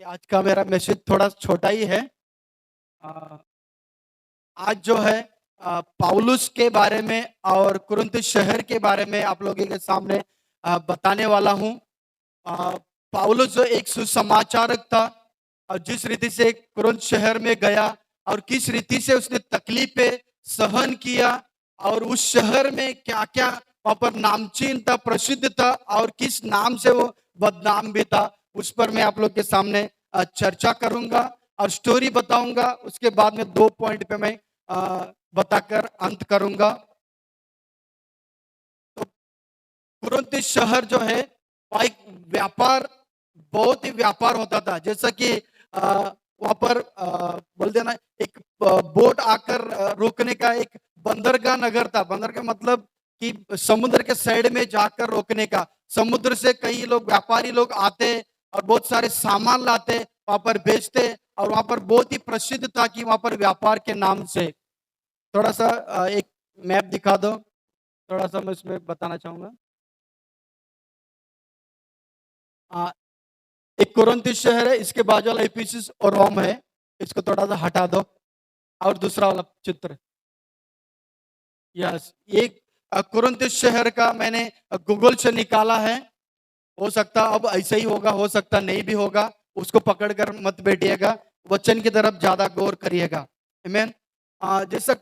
आज का मेरा मैसेज थोड़ा छोटा ही है। अ, आज जो है पौलुस के बारे में और कुरिन्थ शहर के बारे में आप लोगों के सामने बताने वाला हूँ। अ, पौलुस जो एक सुसमाचारक था और जिस रीति से कुरिन्थ शहर में गया और किस रीति से उसने तकलीफें सहन किया और उस शहर में क्या-क्या वहाँ पर नामचीन था, प्रसिद्ध था और किस नाम से वो बदनाम भी था, उस पर मैं आप लोग के सामने चर्चा करूँगा और स्टोरी बताऊँगा। उसके बाद में 2 पॉइंट पे मैं बताकर अंत करूँगा। तो कुरिन्थ शहर जो है वहाँ एक व्यापार बहुत ही व्यापार होता था। जैसा कि वहाँ पर बोलते हैं ना एक बोट आकर रोकने का एक बंदरगाह नगर था। बंदरगाह मतलब कि समुद्र के साइड में जाकर रोकने का। समुद्र से कई लोग व्यापारी लोग आते और बहुत सारे सामान लाते, वहाँ पर बेचते और वहाँ पर बहुत ही प्रसिद्ध था कि वहाँ पर व्यापार के नाम से। थोड़ा-सा एक मैप दिखा दो। थोड़ा-सा मैं इसमें बताना चाहूँगा। अ, एक कोरिन्थुस शहर है, इसके बाजू वाला इफिसुस और रोम है। इसको थोड़ा-सा हटा दो और दूसरा वाला चित्र। यस, एक कोरिन्थुस शहर का मैंने गूगल से निकाला है। हो सकता अब ऐसा ही होगा, हो सकता नहीं भी होगा। उसको पकड़कर मत बैठिएगा। वचन की तरफ ज़्यादा गौर करिएगा। आमीन। जैसा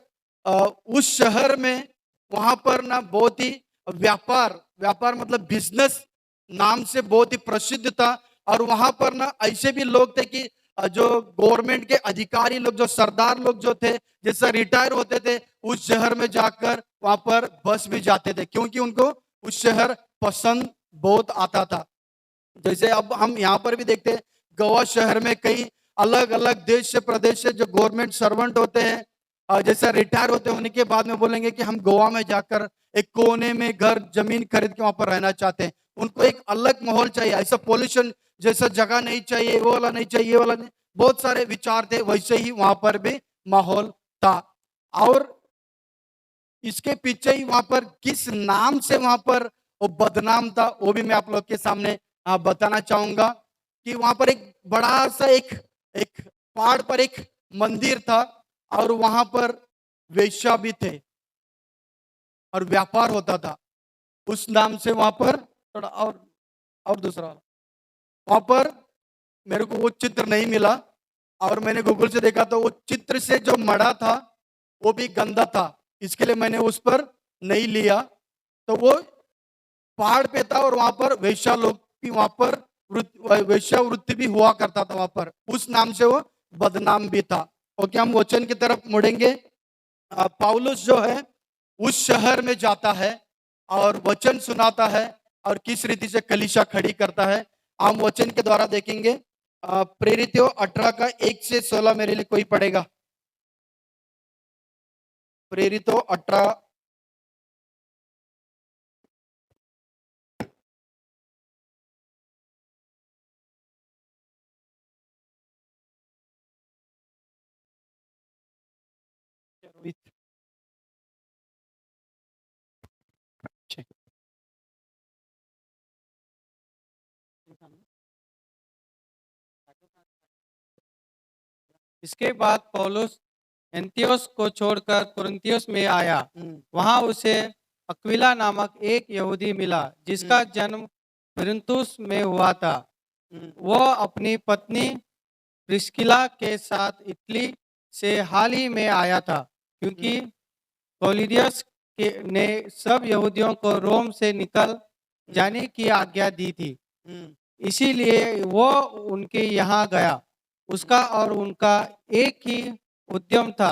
उस शहर में वहाँ पर ना बहुत ही व्यापार व्यापार मतलब बिज़नेस नाम से बहुत ही प्रसिद्ध था और वहाँ पर ना ऐसे भी लोग थे कि जो गवर्नमेंट के अधिकारी लोग, जो सरदार लोग जो थे, जैसे रिटायर होते थे, उस शहर में जाकर वहाँ पर बस भी जाते थे क्योंकि उनको उस शहर पसंद बहुत आता था। जैसे अब हम यहाँ पर भी देखते हैं गोवा शहर में कई अलग-अलग देश से प्रदेश से जो गवर्नमेंट सर्वेंट होते हैं जैसे रिटायर होते हैं उनके बाद में बोलेंगे कि हम गोवा में जाकर एक कोने में घर जमीन खरीद के वहाँ पर रहना चाहते हैं। उनको एक अलग माहौल चाहिए, ऐसा पॉल्यूशन जैसा जगह नहीं चाहिए, वो वाला नहीं चाहिए, ये वाला नहीं। बहुत सारे विचार थे, वैसे ही वहाँ पर भी माहौल था। और इसके पीछे ही वहाँ पर किस नाम से वहाँ पर वो बदनाम था, वो भी मैं आप लोग के सामने बताना चाहूँगा कि वहाँ पर एक बड़ा-सा एक एक पहाड़ पर एक मंदिर था और वहाँ पर वेश्या भी थे और व्यापार होता था। उस नाम से वहाँ पर थोड़ा और दूसरा वाला, वहाँ पर मेरे को वो चित्र नहीं मिला और मैंने गूगल से देखा तो वो चित्र से जो मढ़ा था, वो भी गंदा था। इसके लिए मैंने उस पर नहीं लिया। तो वो पहाड़ पे था और वहाँ पर वेश्या लोग भी वहाँ पर वेश्यावृत्ति भी हुआ करता था वहाँ पर। उस नाम से वो बदनाम भी था। ओके, हम वचन की तरफ मुड़ेंगे। पौलुस जो है उस शहर में जाता है और वचन सुनाता है और किस रीति से कलीसिया खड़ी करता है। हम वचन के द्वारा देखेंगे। प्रेरितों 18 का 1 से 16 मेरे लिए कोई पढ़ेगा? प्रेरितों 18 इसके बाद पौलुस एंतियोस को छोड़कर कुरिन्थियुस में आया। हुँ, वहां उसे अक्विला नामक एक यहूदी मिला जिसका हुँ, जन्म कुरिन्थुस में हुआ था। हुँ, वह अपनी पत्नी प्रिस्किला के साथ इटली से हाल ही में आया था हुँ, क्योंकि क्लौदियस ने सब यहूदियों को रोम से निकल हुँ, जाने की आज्ञा दी थी। हुँ, इसीलिए वो उनके यहाँ गया। उसका और उनका एक ही उद्यम था,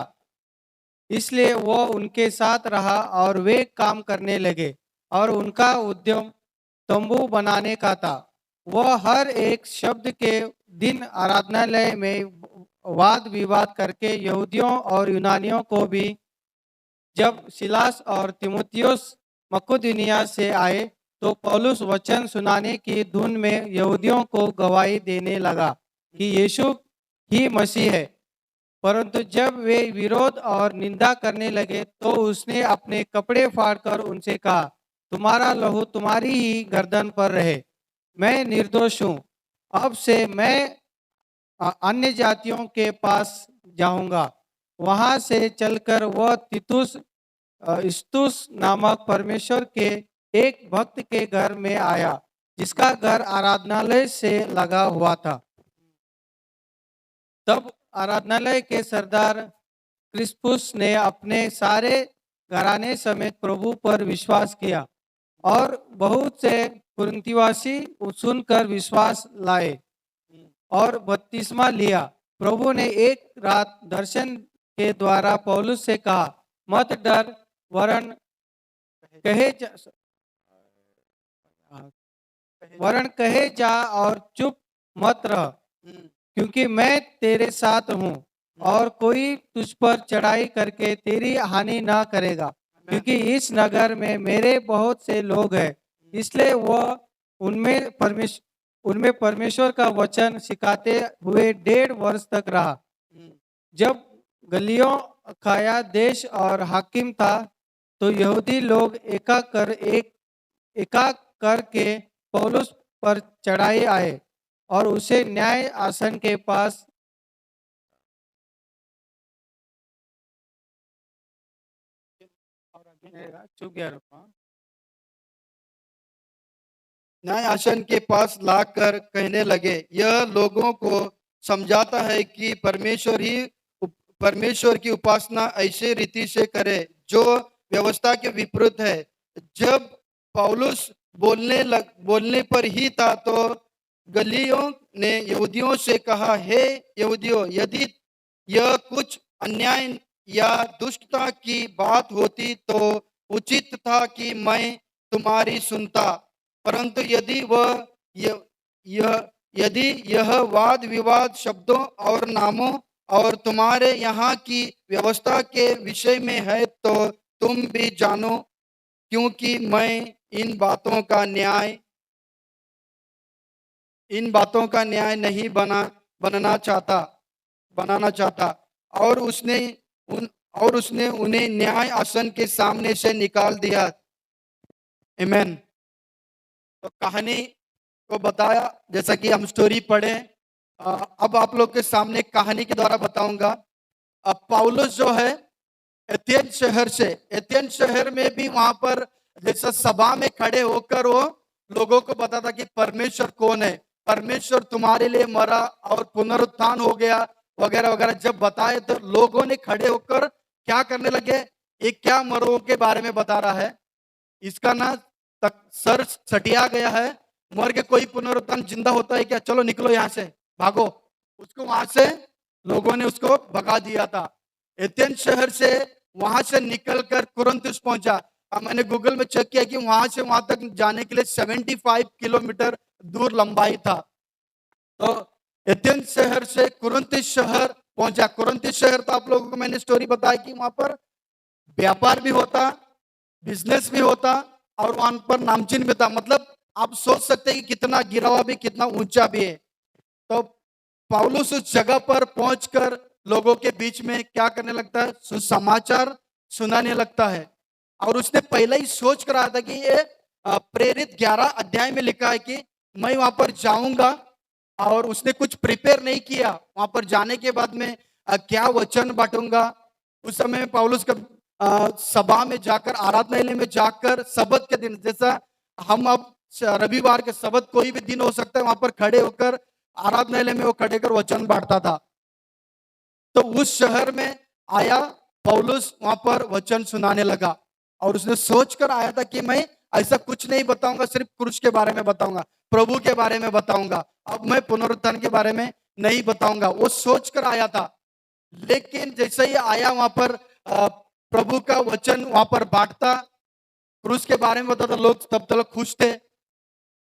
इसलिए वो उनके साथ रहा और वे काम करने लगे और उनका उद्यम तंबू बनाने का था। वह हर एक शब्द के दिन आराधनालय में वाद विवाद करके यहूदियों और यूनानियों को भी। जब सिलास और तीमुथियुस मकुदुनिया से आए तो पौलुस वचन सुनाने की धुन में यहूदियों को गवाही देने लगा कि यीशु ही मसीह है। परंतु जब वे विरोध और निंदा करने लगे तो उसने अपने कपड़े फाड़कर उनसे कहा, तुम्हारा लहू तुम्हारी ही गर्दन पर रहे। मैं निर्दोष हूँ। अब से मैं अन्य जातियों के पास जाऊंगा। वहां से चलकर वह तीतुस इस्तुस नामक परमेश्वर के एक भक्त के घर में आया, जिसका घर आराधनालय से लगा हुआ था। तब आराधनालय के सरदार क्रिस्पुस ने अपने सारे घराने समेत प्रभु पर विश्वास किया और बहुत से कुरिन्थिवासी सुनकर विश्वास लाए और बपतिस्मा लिया। प्रभु ने एक रात दर्शन के द्वारा पौलुस से कहा, मत डर, वरन कहे जा, वरन कहे जा और चुप मत रह, क्योंकि मैं तेरे साथ हूँ और कोई तुझ पर चढ़ाई करके तेरी हानि ना करेगा, क्योंकि इस नगर में मेरे बहुत से लोग हैं। इसलिए वह उनमें परमेश्वर का वचन सिखाते हुए 1.5 वर्ष तक रहा। जब गल्लियो अखाया देश और हाकिम था, तो यहूदी लोग एका करके पौलुस पर चढ़ाई आए और उसे न्याय आसन के पास चुप गया रुको। न्याय आसन के पास लाकर कहने लगे, यह लोगों को समझाता है कि परमेश्वर की उपासना ऐसे रीति से करे जो व्यवस्था के विपरीत है। जब पौलुस बोलने पर ही था, तो गल्लियों ने यहूदियों से कहा, हे यहूदियों, यदि यह कुछ अन्याय या दुष्टता की बात होती तो उचित था कि मैं तुम्हारी सुनता, परंतु यदि यह वाद विवाद शब्दों और नामों और तुम्हारे यहाँ की व्यवस्था के विषय में है, तो तुम भी जानो, क्योंकि मैं इन बातों का न्याय नहीं बनाना चाहता। और उसने उन्हें न्याय आसन के सामने से निकाल दिया। आमीन। तो कहानी को बताया, जैसा कि हम स्टोरी पढ़े। अब आप लोग के सामने कहानी के द्वारा बताऊंगा। अब पौलुस जो है एथेंस शहर में भी वहां पर जैसा सभा में खड़े होकर वो लोगों को बताता कि परमेश्वर कौन है, परमेश्वर तुम्हारे लिए मरा और पुनरुत्थान हो गया वगैरह वगैरह। जब बताए तो लोगों ने खड़े होकर क्या करने लगे, ये क्या मरों के बारे में बता रहा है, इसका ना तक सर सटिया गया है, मर के कोई पुनरुत्थान जिंदा होता है क्या, चलो निकलो यहाँ से, भागो। उसको वहां से लोगों ने उसको भगा दिया था। एथेंस शहर से वहां से निकलकर कुरिन्थुस पहुंचा। अब मैंने गूगल में चेक किया कि वहां से वहां तक जाने के लिए 75 किलोमीटर दूर लंबाई था। तो एथेंस शहर से कुरिन्थुस शहर पहुंचा। कुरिन्थुस शहर तो आप लोगों को मैंने स्टोरी बताया कि वहां पर व्यापार भी होता, बिजनेस भी होता और वहां पर नामचीन भी था। मतलब आप सोच सकते हैं कि कितना गिरा हुआ भी, कितना ऊंचा भी है। तो पौलुस उस जगह पर पहुंचकर लोगों के बीच में क्या करने लगता है, सुसमाचार सुनाने लगता है। और उसने पहले ही सोच कर आया था कि ये प्रेरित 11 अध्याय में लिखा है कि मैं वहां पर जाऊंगा, और उसने कुछ प्रिपेयर नहीं किया। वहां पर जाने के बाद में क्या वचन बांटूंगा। उस समय पौलुस का सभा में जाकर, आराधनालय में जाकर सबत के दिन, जैसा हम अब रविवार के सबत कोई भी दिन हो सकता है, वहां पर खड़े होकर आराधनालय में वो खड़े कर वचन बांटता था। तो उस शहर में आया पौलुस, वहां पर वचन सुनाने लगा। और उसने सोच कर आया था कि मैं ऐसा कुछ नहीं बताऊंगा, सिर्फ क्रूस के बारे में बताऊंगा, प्रभु के बारे में बताऊंगा, अब मैं पुनरुत्थान के बारे में नहीं बताऊंगा। वो सोच कर आया था। लेकिन जैसे ही आया वहां पर प्रभु का वचन वहां पर बांटता, क्रूस के बारे में बताता, लोग तब तक खुश थे।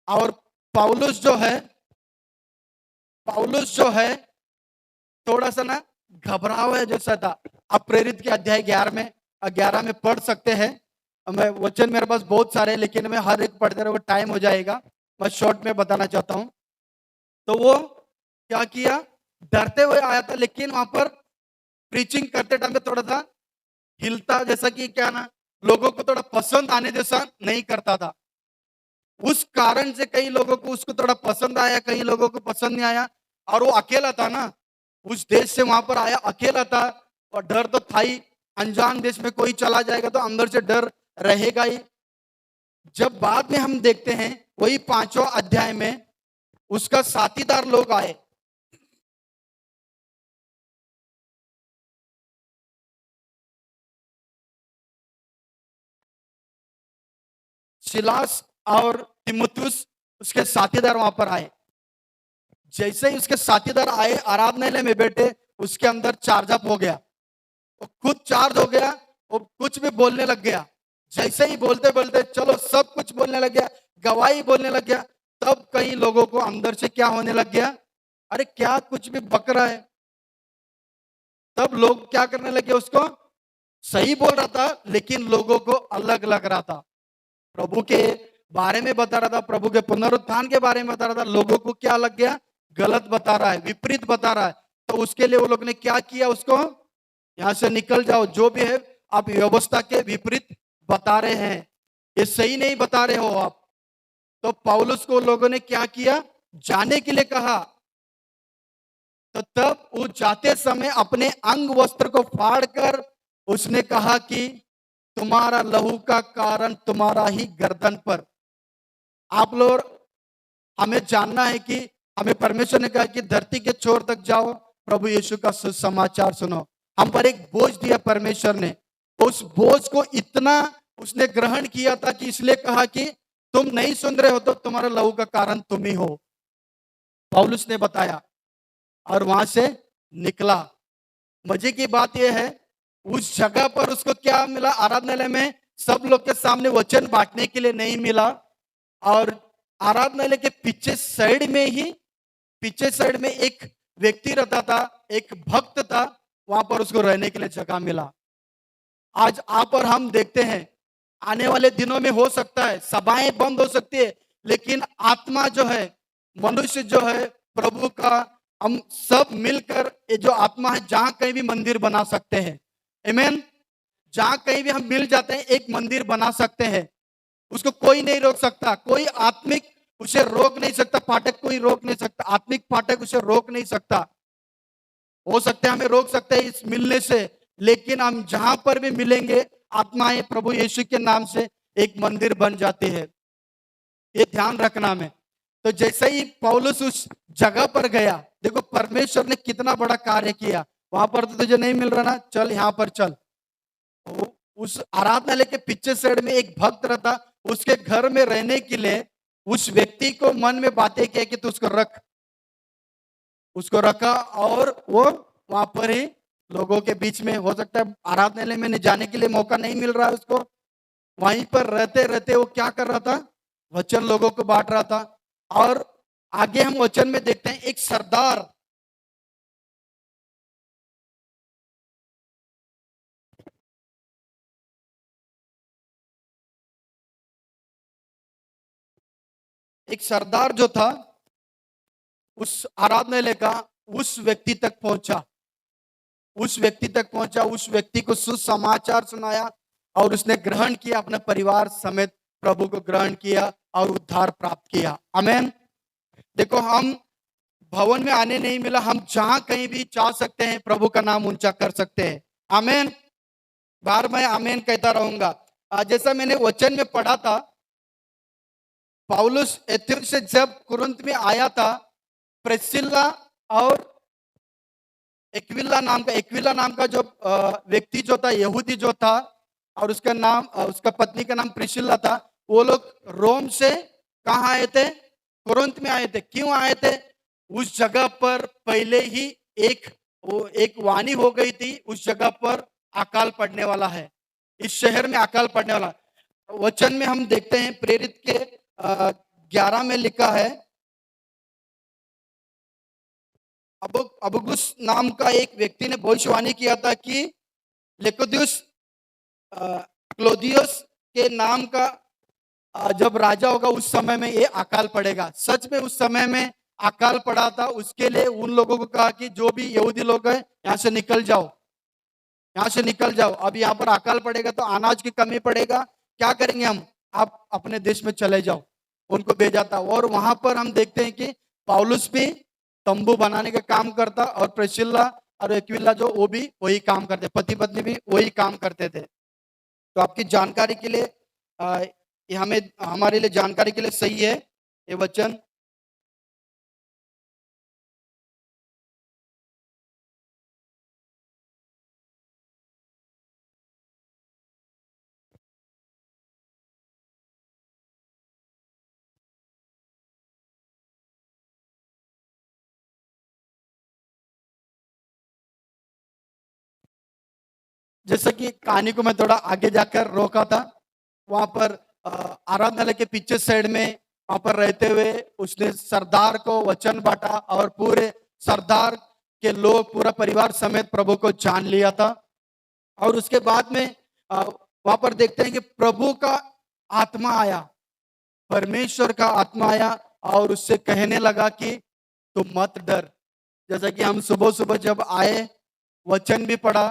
और पौलुस जो है थोड़ा सा ना घबरा हुआ है जैसा था। आप प्रेरित के अध्याय 11 में पढ़ सकते हैं। मैं वचन मेरे पास बहुत सारे हैं, लेकिन मैं हर एक पढ़ते रहोगे टाइम हो जाएगा, मैं शॉर्ट में बताना चाहता हूं। तो वो क्या किया, डरते हुए आया था, लेकिन वहां पर प्रीचिंग करते टाइम में थोड़ा सा हिलता, जैसा कि क्या ना लोगों को थोड़ा पसंद आने जैसा नहीं करता था। उस कारण से कई लोगों को उसको थोड़ा पसंद आया, कई लोगों को पसंद नहीं आया। और वो अकेला था ना, उस देश से वहां पर आया अकेला था, और डर तो था ही। अनजान देश में कोई चला जाएगा तो अंदर से डर रहेगा ही। जब बाद में हम देखते हैं वही 5वां अध्याय में उसका साथीदार लोग आए, सिलास और तिमुथियुस उसके साथीदार वहां पर आए। जैसे ही उसके साथीदार आए, आराधनालय में बैठे, उसके अंदर चार्ज अप हो गया, वो खुद चार्ज हो गया, वो कुछ भी बोलने लग गया। जैसे ही बोलते बोलते चलो सब कुछ बोलने लग गया, गवाही बोलने लग गया। तब कई लोगों को अंदर से क्या होने लग गया, अरे क्या कुछ भी बक रहा है। तब लोग क्या करने लगे, उसको सही बोल रहा था लेकिन लोगों को अलग लग रहा था, प्रभु के बारे में बता रहा था, प्रभु के पुनरुत्थान के बारे में बता रहा था, लोगों को क्या लग गया, गलत बता रहा है, विपरीत बता रहा है। तो उसके लिए वो लोग ने क्या किया, उसको यहां से निकल जाओ, जो भी है आप व्यवस्था के विपरीत बता रहे हैं, ये सही नहीं बता रहे हो आप। तो पौलुस को लोगों ने क्या किया, जाने के लिए कहा। तो तब वो जाते समय अपने अंग वस्त्र को फाड़कर उसने कहा कि तुम्हारा लहू का कारण तुम्हारा ही गर्दन पर। आप लोग, हमें जानना है कि हमें परमेश्वर ने कहा कि धरती के छोर तक जाओ, प्रभु यीशु का सुसमाचार सुनो। हम पर एक बोझ दिया परमेश्वर ने, उस बोझ को इतना उसने ग्रहण किया था कि इसलिए कहा कि तुम नहीं सुन रहे हो तो तुम्हारा लहू का कारण तुम ही हो, पौलुस ने बताया, और वहां से निकला। मजे की बात यह है, उस जगह पर उसको क्या मिला, आराधनालय में सब लोग के सामने वचन बांटने के लिए नहीं मिला, और आराधनालय के पीछे साइड में ही, पीछे साइड में एक व्यक्ति रहता था, एक भक्त था, वहां पर उसको रहने के लिए जगह मिला। आज आप और हम देखते हैं, आने वाले दिनों में हो सकता है सभाएं बंद हो सकती है, लेकिन आत्मा जो है, मनुष्य जो है प्रभु का, हम सब मिलकर ये जो आत्मा है, जहां कहीं भी मंदिर बना सकते हैं। आमीन। जहां कहीं भी हम मिल जाते हैं एक मंदिर बना सकते हैं, उसको कोई नहीं रोक सकता, कोई आत्मिक उसे रोक नहीं सकता, फाटक कोई रोक नहीं सकता, आत्मिक फाटक उसे रोक नहीं सकता। हो सकता है हमें रोक सकते हैं इस मिलने से, लेकिन हम जहां पर भी मिलेंगे, आत्माएं प्रभु यीशु के नाम से एक मंदिर बन जाती है, ये ध्यान रखना में। तो जैसे ही पौलुस उस जगह पर गया, देखो परमेश्वर ने कितना बड़ा कार्य किया। वहां पर तो तुझे नहीं मिल रहा ना, चल यहाँ पर चल। तो उस आराधनालय के पीछे साइड में एक भक्त रहता, उसके घर में रहने के लिए उस व्यक्ति को मन में बातें किया कि तू उसको रख, उसको रखा, और वो वहां पर ही लोगों के बीच में, हो सकता है आराधनालय में जाने के लिए मौका नहीं मिल रहा है उसको, वहीं पर रहते रहते वो क्या कर रहा था, वचन लोगों को बांट रहा था। और आगे हम वचन में देखते हैं एक सरदार, एक सरदार जो था उस आराधनालय का, उस व्यक्ति तक पहुंचा, उस व्यक्ति तक पहुंचा, उस व्यक्ति को सुसमाचार सुनाया, और उसने ग्रहण किया, अपने परिवार समेत प्रभु को ग्रहण किया और उद्धार प्राप्त किया। आमेन। देखो, हम भवन में आने नहीं मिला, हम जहां कहीं भी जा सकते हैं, प्रभु का नाम ऊंचा कर सकते हैं। आमेन। बार मैं आमेन कहता रहूंगा। जैसा मैंने वचन में पढ़ा था, पौलुस एथेंस से जब कुरिन्थ में आया था, प्रिस्किल्ला और एक्विला नाम का जो व्यक्ति जो था, यहूदी जो था, और उसका नाम, उसका पत्नी का नाम प्रिस्किल्ला था, वो लोग रोम से कहाँ आए थे, कुरिन्थ में आए थे। क्यों आए थे, उस जगह पर पहले ही एक वाणी हो गई थी, उस जगह पर अकाल पड़ने वाला है, इस शहर में अकाल पड़ने वाला। वचन में हम देखते हैं, प्रेरित के 11 में लिखा है, अबुगुस नाम का एक व्यक्ति ने भविष्यवाणी किया था कि लेकोदियुस क्लोदियस के नाम का जब राजा होगा उस समय में ये अकाल पड़ेगा। सच में उस समय में अकाल पड़ा था। उसके लिए उन लोगों को कहा कि जो भी यहूदी लोग हैं यहाँ से निकल जाओ, यहाँ से निकल जाओ, अब यहाँ पर अकाल पड़ेगा तो अनाज की कमी पड़ेगा, क्या करेंगे हम, आप अपने देश में चले जाओ, उनको भेजा था। और वहां पर हम देखते हैं कि पौलुस भी तंबू बनाने का काम करता और प्रिस्किल्ला और एक्विला जो वो भी वही काम करते, पति पत्नी भी वही काम करते थे। तो आपकी जानकारी के लिए ये हमें हमारे लिए जानकारी के लिए सही है ये वचन। जैसे कि कहानी को मैं थोड़ा आगे जाकर रोका था, वहां पर आराधनालय के पीछे साइड में वहां पर रहते हुए उसने सरदार को वचन बांटा और पूरे सरदार के लोग पूरा परिवार समेत प्रभु को जान लिया था। और उसके बाद में वहां पर देखते हैं कि प्रभु का आत्मा आया, परमेश्वर का आत्मा आया और उससे कहने लगा कि तुम मत डर। जैसा कि हम सुबह सुबह जब आए वचन भी पढ़ा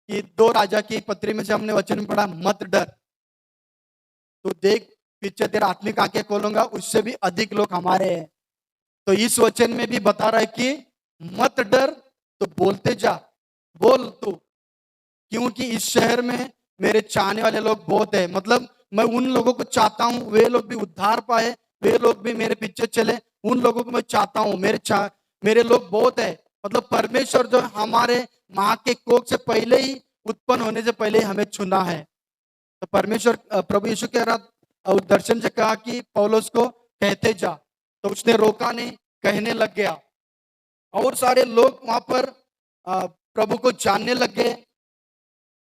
कि 2 राजा की पत्री में से हमने वचन पढ़ा मत डर। तो देख पीछे तेरा आत्मिक आंखें खोलूंगा, उससे भी अधिक लोग हमारे हैं। तो इस वचन में भी बता रहा है कि मत डर, तो बोलते जा, बोल तू, क्योंकि इस शहर में मेरे चाहने वाले लोग बहुत है। मतलब मैं उन लोगों को चाहता हूं वे लोग भी उद्धार पाए, वे लोग भी मेरे पीछे चले, उन लोगों को मैं चाहता हूं। मेरे लोग बहुत है। मतलब परमेश्वर जो हमारे माँ के कोख से पहले ही उत्पन्न होने से पहले ही हमें चुना है। तो परमेश्वर प्रभु यीशु कह रहा दर्शन से कहा कि पौलुस को कहते जा, तो उसने रोका नहीं, कहने लग गया और सारे लोग वहां पर प्रभु को जानने लग गए।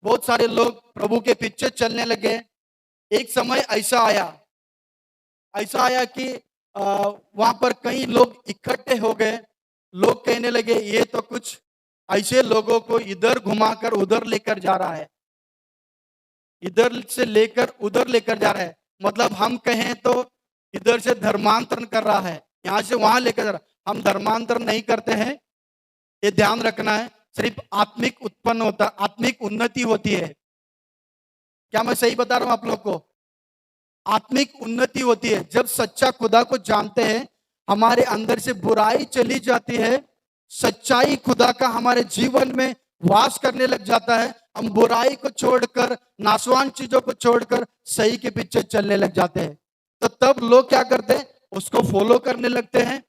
बहुत सारे लोग प्रभु के पीछे चलने लगे। एक समय ऐसा आया कि वहां पर कई लोग इकट्ठे हो गए। लोग कहने लगे ये तो कुछ ऐसे लोगों को इधर घुमाकर उधर लेकर जा रहा है, इधर से लेकर उधर लेकर जा रहा है। मतलब हम कहें तो इधर से धर्मांतरण कर रहा है, यहाँ से वहां लेकर जा रहा है। हम धर्मांतरण नहीं करते हैं, ये ध्यान रखना है। सिर्फ आत्मिक उत्पन्न होता, आत्मिक उन्नति होती है। क्या मैं सही बता रहा हूं आप लोग को? आत्मिक उन्नति होती है जब सच्चा खुदा को जानते हैं, हमारे अंदर से बुराई चली जाती है, सच्चाई खुदा का हमारे जीवन में वास करने लग जाता है। हम बुराई को छोड़कर, नासवान चीजों को छोड़कर सही के पीछे चलने लग जाते हैं। तो तब लोग क्या करते हैं? उसको फॉलो करने लगते हैं,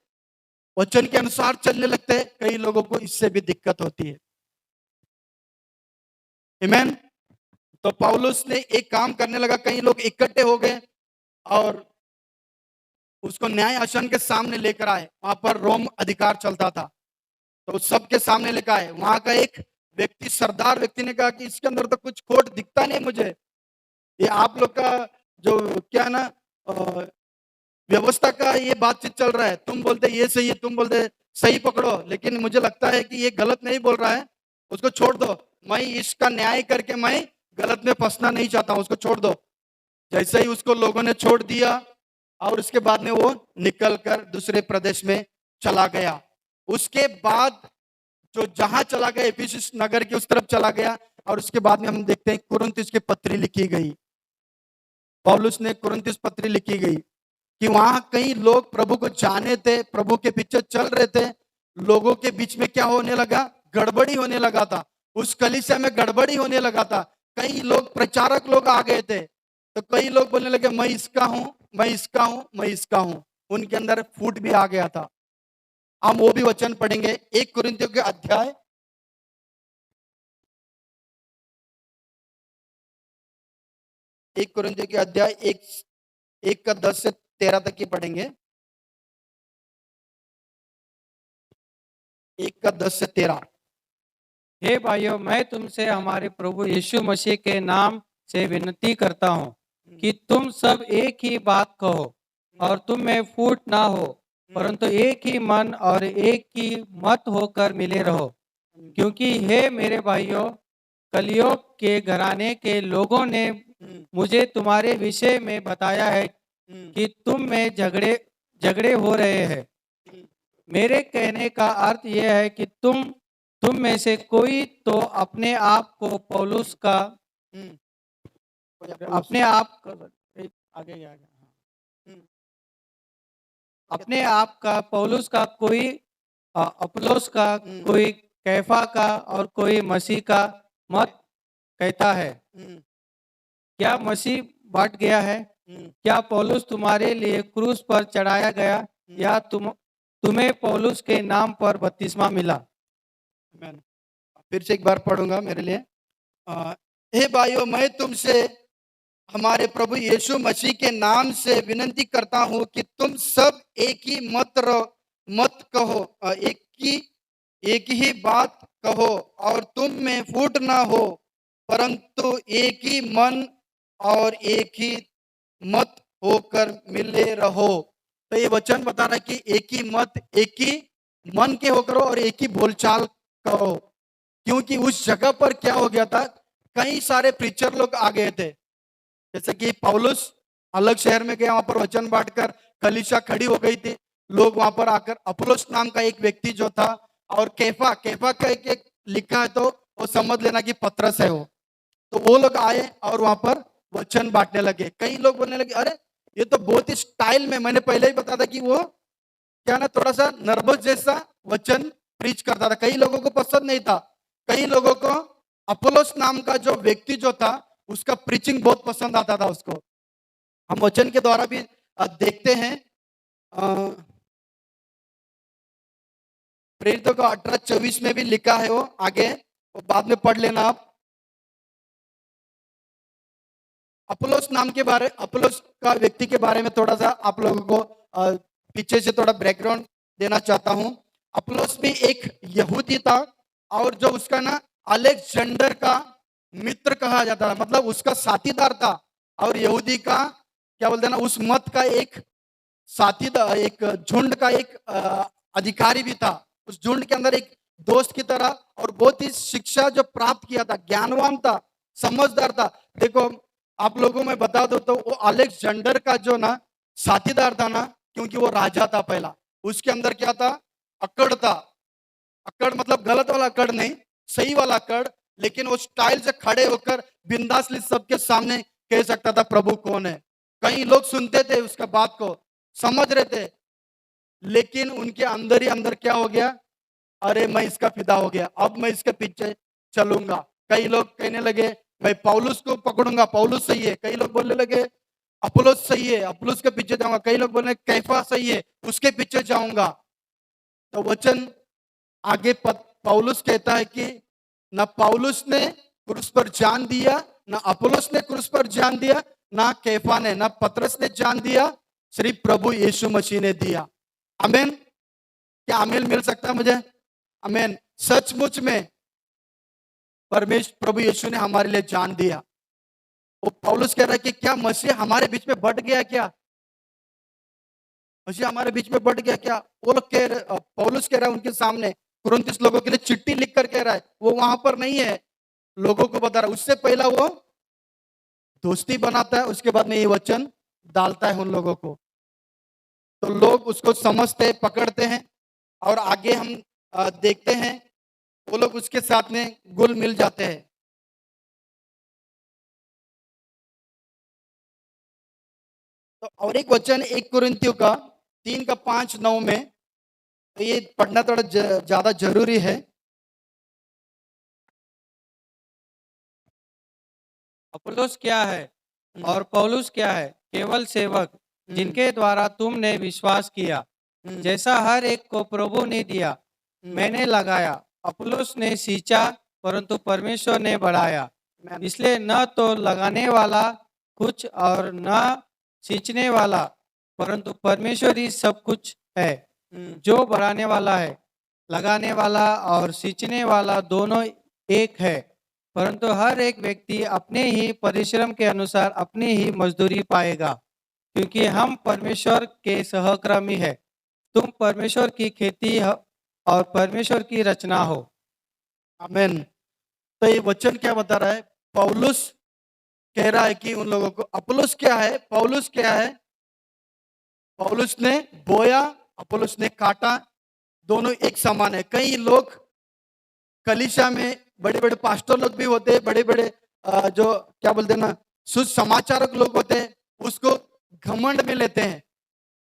वचन के अनुसार चलने लगते हैं। कई लोगों को इससे भी दिक्कत होती है। आमीन। तो पौलुस ने एक काम करने लगा, कई लोग इकट्ठे हो गए और उसको न्याय आसन के सामने लेकर आए। वहां पर रोम अधिकार चलता था, तो सबके सामने लेकर आए। वहां का एक व्यक्ति, सरदार व्यक्ति ने कहा कि इसके अंदर तो कुछ खोट दिखता नहीं मुझे। ये आप लोग का जो क्या है ना व्यवस्था का ये बातचीत चल रहा है, तुम बोलते ये सही है, तुम बोलते सही पकड़ो, लेकिन मुझे लगता है कि ये गलत नहीं बोल रहा है, उसको छोड़ दो। मैं इसका न्याय करके मैं गलत में फंसना नहीं चाहता हूं, उसको छोड़ दो। जैसे ही उसको लोगों ने छोड़ दिया और उसके बाद में वो निकलकर दूसरे प्रदेश में चला गया। उसके बाद जो जहां चला गया, एफिसुस नगर की उस तरफ चला गया। और उसके बाद में हम देखते हैं कुरिन्थुस की पत्री लिखी गई। पौलुस ने कुरिन्थुस पत्री लिखी गई कि वहां कई लोग प्रभु को जाने थे, प्रभु के पीछे चल रहे थे। लोगों के बीच में क्या होने लगा? गड़बड़ी होने लगा था। उस कलीसिया में गड़बड़ी होने लगा था। कई लोग प्रचारक लोग आ गए थे, तो कई लोग बोलने लगे मैं इसका हूं, मैं इसका हूं, मैं इसका हूं। उनके अंदर फूट भी आ गया था। हम वो भी वचन पढ़ेंगे, 1 कुरिन्थियों के अध्याय 1 कुरिन्थियों के अध्याय 1 का 10 से 13 तक की पढ़ेंगे। 1 का 10 से 13। हे भाइयों, मैं तुमसे हमारे प्रभु यीशु मसीह के नाम से विनती करता हूँ कि तुम सब एक ही बात कहो और तुम में फूट ना हो, परंतु एक ही मन और एक ही मत होकर मिले रहो। क्योंकि हे मेरे भाइयों, कलियों के घराने के लोगों ने मुझे तुम्हारे विषय में बताया है कि तुम में झगड़े झगड़े हो रहे हैं। मेरे कहने का अर्थ यह है कि तुम में से कोई तो अपने आप को पौलुस का अपने आप आगे अपने आप का पौलुस का कोई अपुल्लोस का हम्म, कोई कैफा का और कोई मसीह का मत कहता है। हम्म, क्या मसीह बढ़ गया है? हम्म, क्या पौलुस तुम्हारे लिए क्रूस पर चढ़ाया गया हम्म, या तुम्हें पौलुस के नाम पर बपतिस्मा मिला? आमेन। फिर से एक बार पढ़ूंगा मेरे लिए। अ, हे भाइयों, मैं तुमसे हमारे प्रभु यीशु मसीह के नाम से विनती करता हूं कि तुम सब एक ही मत कहो, एक ही बात कहो और तुम में फूट ना हो, परंतु एक ही मन और एक ही मत होकर मिले रहो। तो ये वचन बता रहा है कि एक ही मत, एक ही मन के होकर और एक ही बोलचाल करो। क्योंकि उस जगह पर क्या हो गया था, कई सारे प्रीचर लोग आ गए थे। जैसे कि पौलुस अलग शहर में गया, वहां पर वचन बांटकर कलीसिया खड़ी हो गई थी। लोग वहां पर आकर अपुल्लोस नाम का एक व्यक्ति जो था, और कैफा कैफा का एक लिखा है तो वो समझ लेना कि पतरस है वो। तो वो लोग आए और वहां पर वचन बांटने लगे। कई लोग बोलने लगे, अरे ये तो बहुत ही स्टाइल में, मैंने पहले ही बताया था कि वो क्या ना, थोड़ा सा नर्वस जैसा वचन प्रीच करता था। कई लोगों को पसंद नहीं था। कई लोगों को अपोलोस नाम का जो व्यक्ति जो था, उसका प्रीचिंग बहुत पसंद आता था उसको। हम वचन के द्वारा भी देखते हैं। प्रेरितों का 18:24 में भी लिखा है वो आगे, वो बाद में पढ़ लेना आप। अपोलोस नाम के बारे, अपोलोस का व्यक्ति के बारे में थोड़ा सा आप लोगों को पीछे से थोड़ा बैकग्राउंड देना चाहता हूं। अपोलोस भी एक यहूदी था, और जो उसका ना अलेक्जेंडर का मित्र कहा जाता था, मतलब उसका साथीदार था। और यहूदी का क्या बोलते हैं ना, उस मत का एक साथीदार, एक झुंड का एक अधिकारी भी था। उस झुंड के अंदर एक दोस्त की तरह, और बहुत ही शिक्षा जो प्राप्त किया था, ज्ञानवान था, समझदार था। देखो, आप लोगों में बता दो तो वो अलेक्जेंडर का जो ना साथीदार था ना, क्योंकि वो राजा था पहला, उसके अंदर क्या था, अकड़ था। अकड़ मतलब गलत वाला अकड़ नहीं, सही वाला अकड़। लेकिन वो स्टाइल से खड़े होकर बिंदासली सबके सामने कह सकता था प्रभु कौन है। कई लोग सुनते थे उसका बात को, समझ रहे थे, लेकिन उनके अंदर ही अंदर क्या हो गया, अरे मैं इसका फिदा हो गया, अब मैं इसके पीछे चलूंगा। कई लोग कहने लगे, मैं पौलुस को पकड़ूंगा, पौलुस सही है। कई लोग बोलने लगे अपुल्लोस सही है, अपुल्लोस के पीछे जाऊंगा। कई लोग बोले कैफा सही है, उसके पीछे जाऊंगा। तो वचन आगे पौलुस कहता है कि ना पौलुस ने क्रूस पर जान दिया, ना अपुल्लोस ने क्रूस पर जान दिया, ना कैफा ने, ना पतरस ने जान दिया, सिर्फ प्रभु यीशु मसीह ने दिया। आमेन। क्या आमेन मिल सकता है मुझे? आमेन। सचमुच में परमेश्वर प्रभु यीशु ने हमारे लिए जान दिया। वो पौलुस कह रहा है कि क्या मसीह हमारे बीच में बढ़ गया क्या? मसीह हमारे बीच में बढ़ गया क्या? वो लोग कह रहे, पौलुस कह रहा है उनके सामने, कुरिन्थियों लोगों के लिए चिट्ठी लिख कर कह रहा है, वो वहां पर नहीं है, लोगों को बता रहा है। उससे पहला वो दोस्ती बनाता है, उसके बाद में ये वचन डालता है उन लोगों को। तो लोग उसको समझते, पकड़ते हैं, और आगे हम देखते हैं वो लोग उसके साथ में घुल मिल जाते हैं। तो और एक वचन 1 कुरिन्थियों का 3:5-9 में, तो ये पढ़ना थोड़ा ज्यादा जरूरी है। अपुल्लोस क्या है हम्म, और पौलुस क्या है? केवल सेवक, हम्म, जिनके द्वारा तुमने विश्वास किया। हम्म, जैसा हर एक को प्रभु ने दिया, हम्म, मैंने लगाया, अपुल्लोस ने सींचा, परंतु परमेश्वर ने बढ़ाया। मैन, इसलिए न तो लगाने वाला कुछ और न सींचने वाला, परंतु परमेश्वर ही सब कुछ है, हम्म, जो बढ़ाने वाला है। लगाने वाला और सींचने वाला दोनों एक है, परंतु हर एक व्यक्ति अपने ही परिश्रम के अनुसार अपनी ही मजदूरी पाएगा, क्योंकि हम परमेश्वर के सहकर्मी हैं। तुम परमेश्वर की खेती हो और परमेश्वर की रचना हो। आमेन। तो ये वचन क्या बता रहा है? पौलुस कह रहा है कि उन लोगों को, अपुल्लोस क्या है, पौलुस क्या है? पौलुस ने बोया, अपुल्लोस ने काटा, दोनों एक समान है। कई लोग कलीसिया में बड़े बड़े पास्टर लोग भी होते हैं, बड़े बड़े जो क्या बोलते हैं ना, सुसमाचारक लोग होते हैं, उसको घमंड में लेते हैं।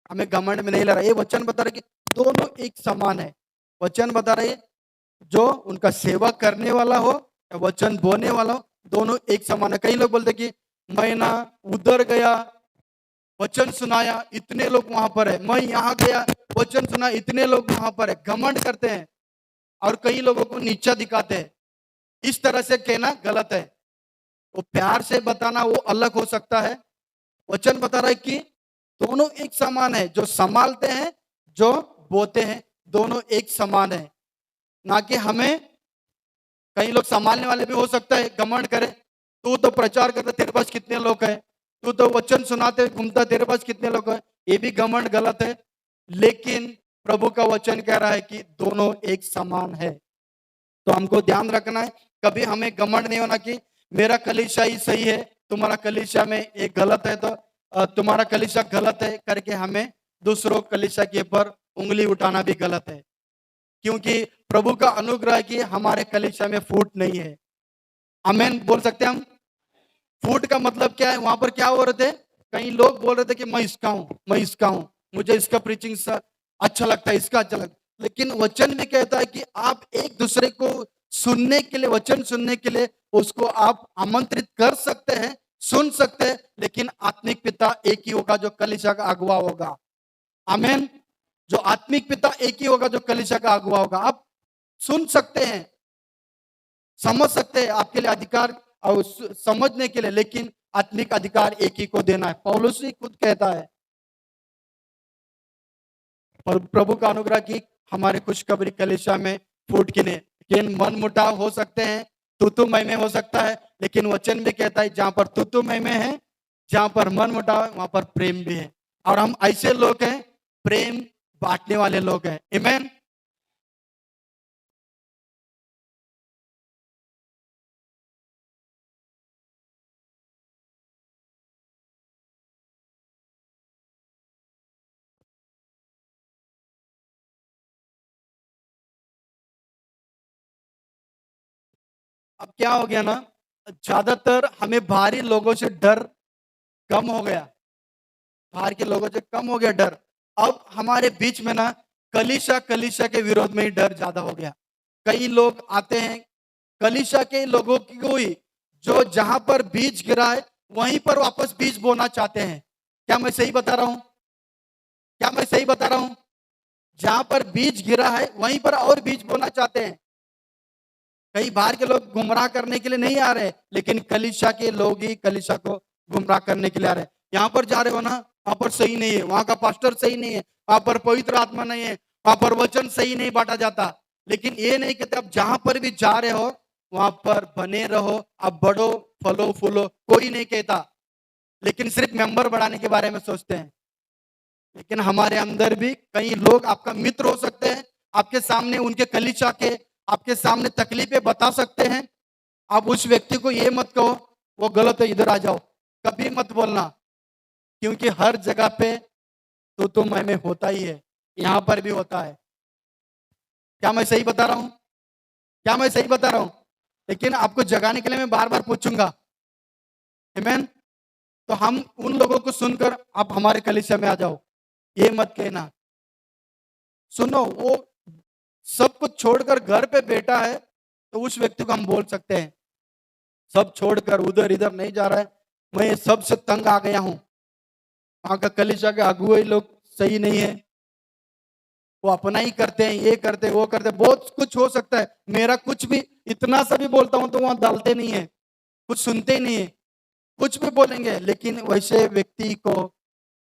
हमें घमंड में नहीं ला रहा। ये वचन बता रहे कि दोनों एक समान है। वचन बता रहे जो उनका सेवा करने वाला हो या वचन बोलने वाला हो, दोनों एक समान है। कई लोग बोलते कि मैं ना उधर गया, वचन सुनाया, इतने लोग वहां पर है, मैं यहाँ गया, वचन सुना, इतने लोग वहां पर है। घमंड करते हैं और कई लोगों को नीचा दिखाते हैं। इस तरह से कहना गलत है। वो प्यार से बताना वो अलग हो सकता है। वचन बता रहा है कि दोनों एक समान है, जो संभालते हैं, जो बोते हैं, दोनों एक समान है। ना कि हमें, कई लोग संभालने वाले भी हो सकता है घमंड करे, तू तो प्रचार करता, तेरे पास कितने लोग हैं, तू तो वचन सुनाते घूमता, तेरे पास कितने लोग हैं। ये भी घमंड गलत है। लेकिन प्रभु का वचन कह रहा है कि दोनों एक समान है। तो हमको ध्यान रखना है, कभी हमें घमंड नहीं होना कि मेरा कलीसिया ही सही है, तुम्हारा कलीसिया में एक गलत है, तो तुम्हारा कलीसिया गलत है करके हमें दूसरों कलीसिया के ऊपर उंगली उठाना भी गलत है। क्योंकि प्रभु का अनुग्रह है कि हमारे कलीसिया में फूट नहीं है। आमेन बोल सकते हैं हम। फूट का मतलब क्या है? वहां पर क्या हो रहे थे, कई लोग बोल रहे थे कि मैं इसका हूं, मैं इसका हूं, मुझे इसका प्रीचिंग अच्छा लगता है, इसका अच्छा लगता है। लेकिन वचन भी कहता है कि आप एक दूसरे को सुनने के लिए, वचन सुनने के लिए उसको आप आमंत्रित कर सकते हैं, सुन सकते हैं, लेकिन आत्मिक पिता एक ही होगा जो कलीसिया का अगुवा होगा। आमेन। जो आत्मिक पिता एक ही होगा जो कलीसिया का अगुवा होगा। आप सुन सकते हैं, समझ सकते हैं, आपके लिए अधिकार और समझने के लिए, लेकिन आत्मिक अधिकार एक ही को देना है। पौलुस ही खुद कहता है। और प्रभु का अनुग्रह की हमारे खुशखबरी कलीसिया में फूट किने के मन मुटाव हो सकते हैं, तुतुमय में हो सकता है, लेकिन वचन भी कहता है जहां पर तुतुमय में है, जहां पर मन मुटाव है, वहां पर प्रेम भी है। और हम ऐसे लोग हैं, प्रेम बांटने वाले लोग हैं। आमेन। अब क्या हो गया ना, ज्यादातर हमें बाहरी लोगों से डर कम हो गया, बाहर के लोगों से कम हो गया डर। अब हमारे बीच में ना कलीसिया कलीसिया के विरोध में ही डर ज्यादा हो गया। कई लोग आते हैं कलीसिया के लोगों को ही, जो जहां पर बीज गिरा है वहीं पर वापस बीज बोना चाहते हैं। क्या मैं सही बता रहा हूं? क्या मैं सही बता रहा हूं? जहां पर बीज गिरा है वहीं पर और बीज बोना चाहते हैं। कई बाहर के लोग गुमराह करने के लिए नहीं आ रहे, लेकिन कलीसिया के लोग ही कलीसिया को गुमराह करने के लिए आ रहे हैं। यहाँ पर जा रहे हो ना, वहां पर सही नहीं है, वहां का पास्टर सही नहीं है, वहां पर पवित्र आत्मा नहीं है, वहां पर वचन सही नहीं बांटा जाता। लेकिन ये नहीं कहते आप जहां पर भी जा रहे हो वहां पर बने रहो, आप बढ़ो, फलो फूलो, कोई नहीं कहता। लेकिन सिर्फ मेंबर बढ़ाने के बारे में सोचते हैं। लेकिन हमारे अंदर भी कई लोग आपका मित्र हो सकते हैं, आपके सामने उनके कलीसिया के आपके सामने तकलीफें बता सकते हैं। आप उस व्यक्ति को ये मत कहो वो गलत है, इधर आ जाओ, कभी मत बोलना। क्योंकि हर जगह पे तो मैं में होता ही है, यहाँ पर भी होता है। क्या मैं सही बता रहा हूँ? क्या मैं सही बता रहा हूँ? लेकिन आपको जगाने के लिए मैं बार बार पूछूंगा। आमीन। तो हम उन लोगों को सुनकर आप हमारे कलीसिया में आ जाओ, ये मत कहना। सुनो, वो सब कुछ छोड़कर घर पे बैठा है तो उस व्यक्ति को हम बोल सकते हैं, सब छोड़कर उधर इधर नहीं जा रहा है, मैं सबसे तंग आ गया हूं, वहां का कलीसिया के अगुए लोग सही नहीं है, वो अपना ही करते हैं, ये करते वो करते, बहुत कुछ हो सकता है। मेरा कुछ भी इतना सा भी बोलता हूं तो वहां डालते नहीं है, कुछ सुनते ही नहीं है, कुछ भी बोलेंगे। लेकिन वैसे व्यक्ति को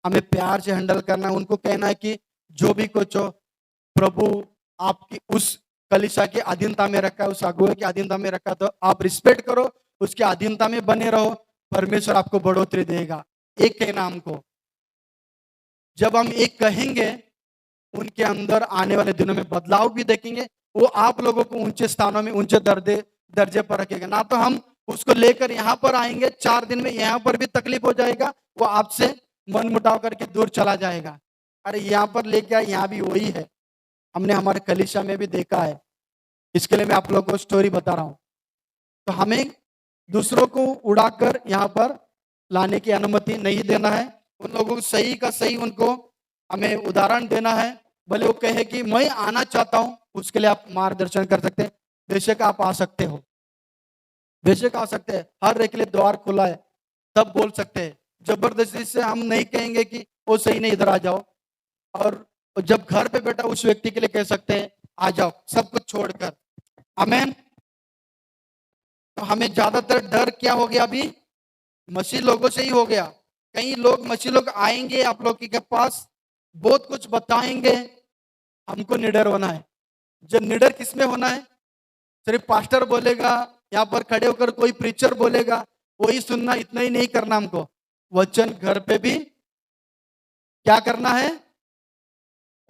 हमें प्यार से हैंडल करना है, उनको कहना है कि जो भी कुछ हो, प्रभु आपकी उस कलीसिया की अधीनता में रखा है, उस अगुए की अधीनता में रखा है, तो आप रिस्पेक्ट करो, उसके अधीनता में बने रहो, परमेश्वर आपको बढ़ोतरी देगा। एक कहना हमको, जब हम एक कहेंगे उनके अंदर आने वाले दिनों में बदलाव भी देखेंगे। वो आप लोगों को ऊंचे स्थानों में ऊंचे दर्जे पर रखेगा। ना तो हम उसको लेकर यहाँ पर आएंगे, 4 दिन में यहाँ पर भी तकलीफ हो जाएगा, वो आपसे मन मुटाव करके दूर चला जाएगा। अरे यहाँ पर लेके आए, यहाँ भी वही है, हमने हमारे कलीसिया में भी देखा है। इसके लिए मैं आप लोगों को स्टोरी बता रहा हूँ। तो हमें दूसरों को उड़ाकर यहाँ पर लाने की अनुमति नहीं देना है। उन लोगों को सही का सही उनको हमें उदाहरण देना है, भले वो कहे कि मैं आना चाहता हूँ, उसके लिए आप मार्गदर्शन कर सकते हैं। बेशक आप आ सकते हो, बेशक आ सकते हैं, हर एक के लिए द्वार खुला है, तब बोल सकते हैं। जबरदस्ती से हम नहीं कहेंगे कि वो सही नहीं, इधर आ जाओ। और जब घर पे बैठा उस व्यक्ति के लिए कह सकते हैं, आ जाओ सब कुछ छोड़कर। आमेन। तो हमें ज्यादातर डर क्या हो गया अभी? मसीह लोगों से ही हो गया। कई लोग मसीह लोग आएंगे आप लोग के पास, बहुत कुछ बताएंगे, हमको निडर होना है। जब निडर किस में होना है? सिर्फ पास्टर बोलेगा, यहाँ पर खड़े होकर कोई प्रीचर बोलेगा, वही सुनना, इतना ही नहीं करना हमको। वचन घर पे भी क्या करना है?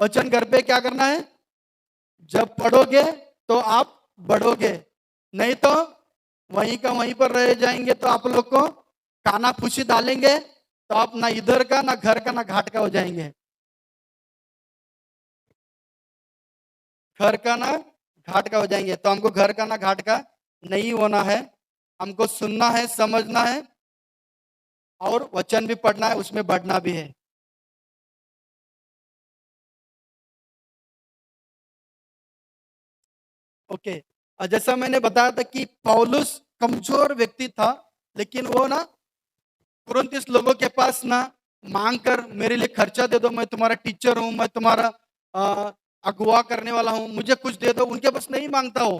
वचन घर पे क्या करना है? जब पढ़ोगे तो आप बढ़ोगे, नहीं तो वहीं का वहीं पर रह जाएंगे। तो आप लोग को काना फूसी डालेंगे, तो आप ना इधर का ना घर का ना घाट का हो जाएंगे। घर का ना घाट का हो जाएंगे। तो हमको घर का ना घाट का नहीं होना है। हमको सुनना है, समझना है, और वचन भी पढ़ना है, उसमें बढ़ना भी है। ओके। और जैसा मैंने बताया था कि पौलुस कमजोर व्यक्ति था, लेकिन वो ना कुरिन्थियों लोगों के पास ना मांग कर, मेरे लिए खर्चा दे दो, मैं तुम्हारा टीचर हूँ, मैं तुम्हारा अगुवा करने वाला हूँ, मुझे कुछ दे दो, उनके पास नहीं मांगता हो।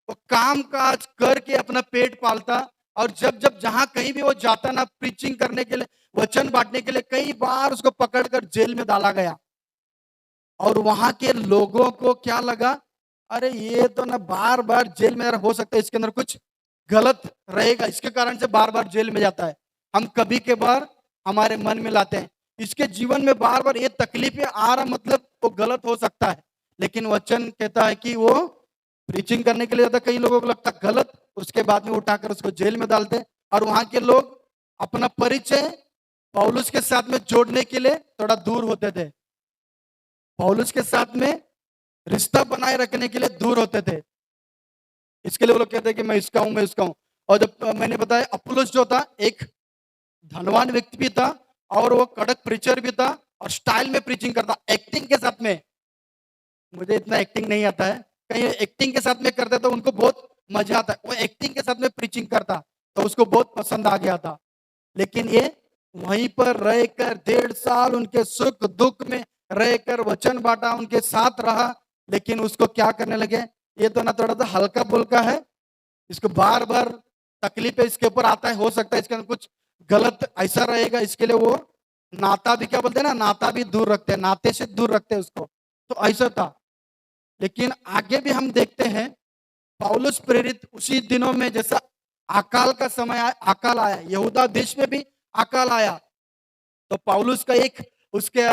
वो काम काज करके अपना पेट पालता। और जब जब जहां कहीं भी वो जाता ना प्रीचिंग करने के लिए, वचन बांटने के लिए, कई बार उसको पकड़कर जेल में डाला गया। और वहां के लोगों को क्या लगा, अरे ये तो ना बार बार जेल में हो सकता है, इसके अंदर कुछ गलत रहेगा, इसके कारण से बार बार जेल में जाता है। हम कभी के बार हमारे मन में लाते हैं, इसके जीवन में बार बार ये तकलीफें आ रहा, मतलब वो गलत हो सकता है। लेकिन वचन कहता है कि वो प्रीचिंग करने के लिए जाता, कई लोगों को लगता गलत, उसके बाद में उठाकर उसको जेल में डालते। और वहां के लोग अपना परिचय पौलुस के साथ में जोड़ने के लिए थोड़ा दूर होते थे, पौलुस के साथ में रिश्ता बनाए रखने के लिए दूर होते थे। इसके लिए वो लोग कहते हैं कि मैं इसका हूं, मैं उसका हूं। और जब मैंने बताया अपुल्लोस जो था, एक धनवान व्यक्ति भी था, और वो कड़क प्रीचर भी था, और स्टाइल में प्रीचिंग करता, एक्टिंग के साथ में। मुझे इतना एक्टिंग नहीं आता है, कहीं एक्टिंग के साथ में करते तो उनको बहुत मजा आता है। वो एक्टिंग के साथ में प्रीचिंग करता, तो उसको बहुत पसंद आ गया था। लेकिन ये वहीं पर रहकर 1.5 साल उनके सुख दुख में रहकर वचन बांटा, उनके साथ रहा। लेकिन उसको क्या करने लगे, ये तो ना थोड़ा सा हल्का फुल्का है, इसको बार बार तकलीफ है, इसके ऊपर आता है, हो सकता है इसके अंदर कुछ गलत ऐसा रहेगा, इसके लिए वो नाता भी क्या बोलते हैं ना, नाता भी दूर रखते हैं, नाते से दूर रखते हैं उसको। तो ऐसा था। लेकिन आगे भी हम देखते हैं, पौलुस प्रेरित उसी दिनों में, जैसा अकाल का समय आया, अकाल आया, यहूदा देश में भी अकाल आया। तो पौलुस का एक उसके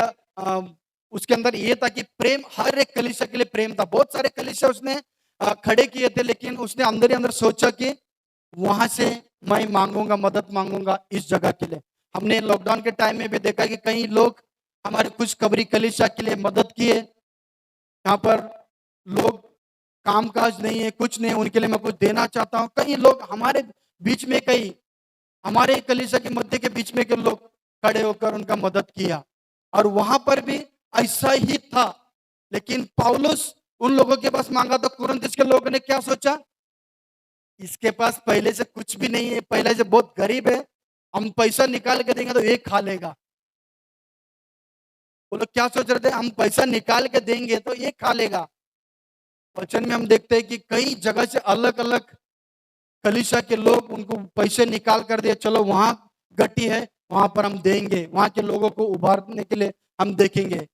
उसके अंदर ये था कि प्रेम, हर एक कलीसिया के लिए प्रेम था। बहुत सारे कलीसिया उसने खड़े किए थे, लेकिन उसने अंदर ही अंदर सोचा कि वहां से मैं मांगूंगा, मदद मांगूंगा इस जगह के लिए। हमने लॉकडाउन के टाइम में भी देखा कि कई लोग हमारे कुछ कबरी कलीसिया के लिए मदद किए। यहाँ पर लोग काम काज नहीं है, कुछ नहीं, उनके लिए मैं कुछ देना चाहता हूँ। कई लोग हमारे बीच में, कई हमारे कलीसिया के मध्य के बीच में के लोग खड़े होकर उनका मदद किया। और वहां पर भी ऐसा ही था। लेकिन पौलुस उन लोगों के पास मांगा, तो कुरिन्थ के लोगों ने क्या सोचा, इसके पास पहले से कुछ भी नहीं है, पहले से बहुत गरीब है, हम पैसा निकाल के देंगे तो ये खा लेगा। वो लोग क्या सोच रहे थे, हम पैसा निकाल के देंगे तो ये खा लेगा। वचन में हम देखते हैं कि कई जगह से अलग अलग कलीसिया के लोग उनको पैसे निकाल कर दिए, चलो वहां गट्टी है, वहां पर हम देंगे, वहां के लोगों को उभारने के लिए हम देखेंगे।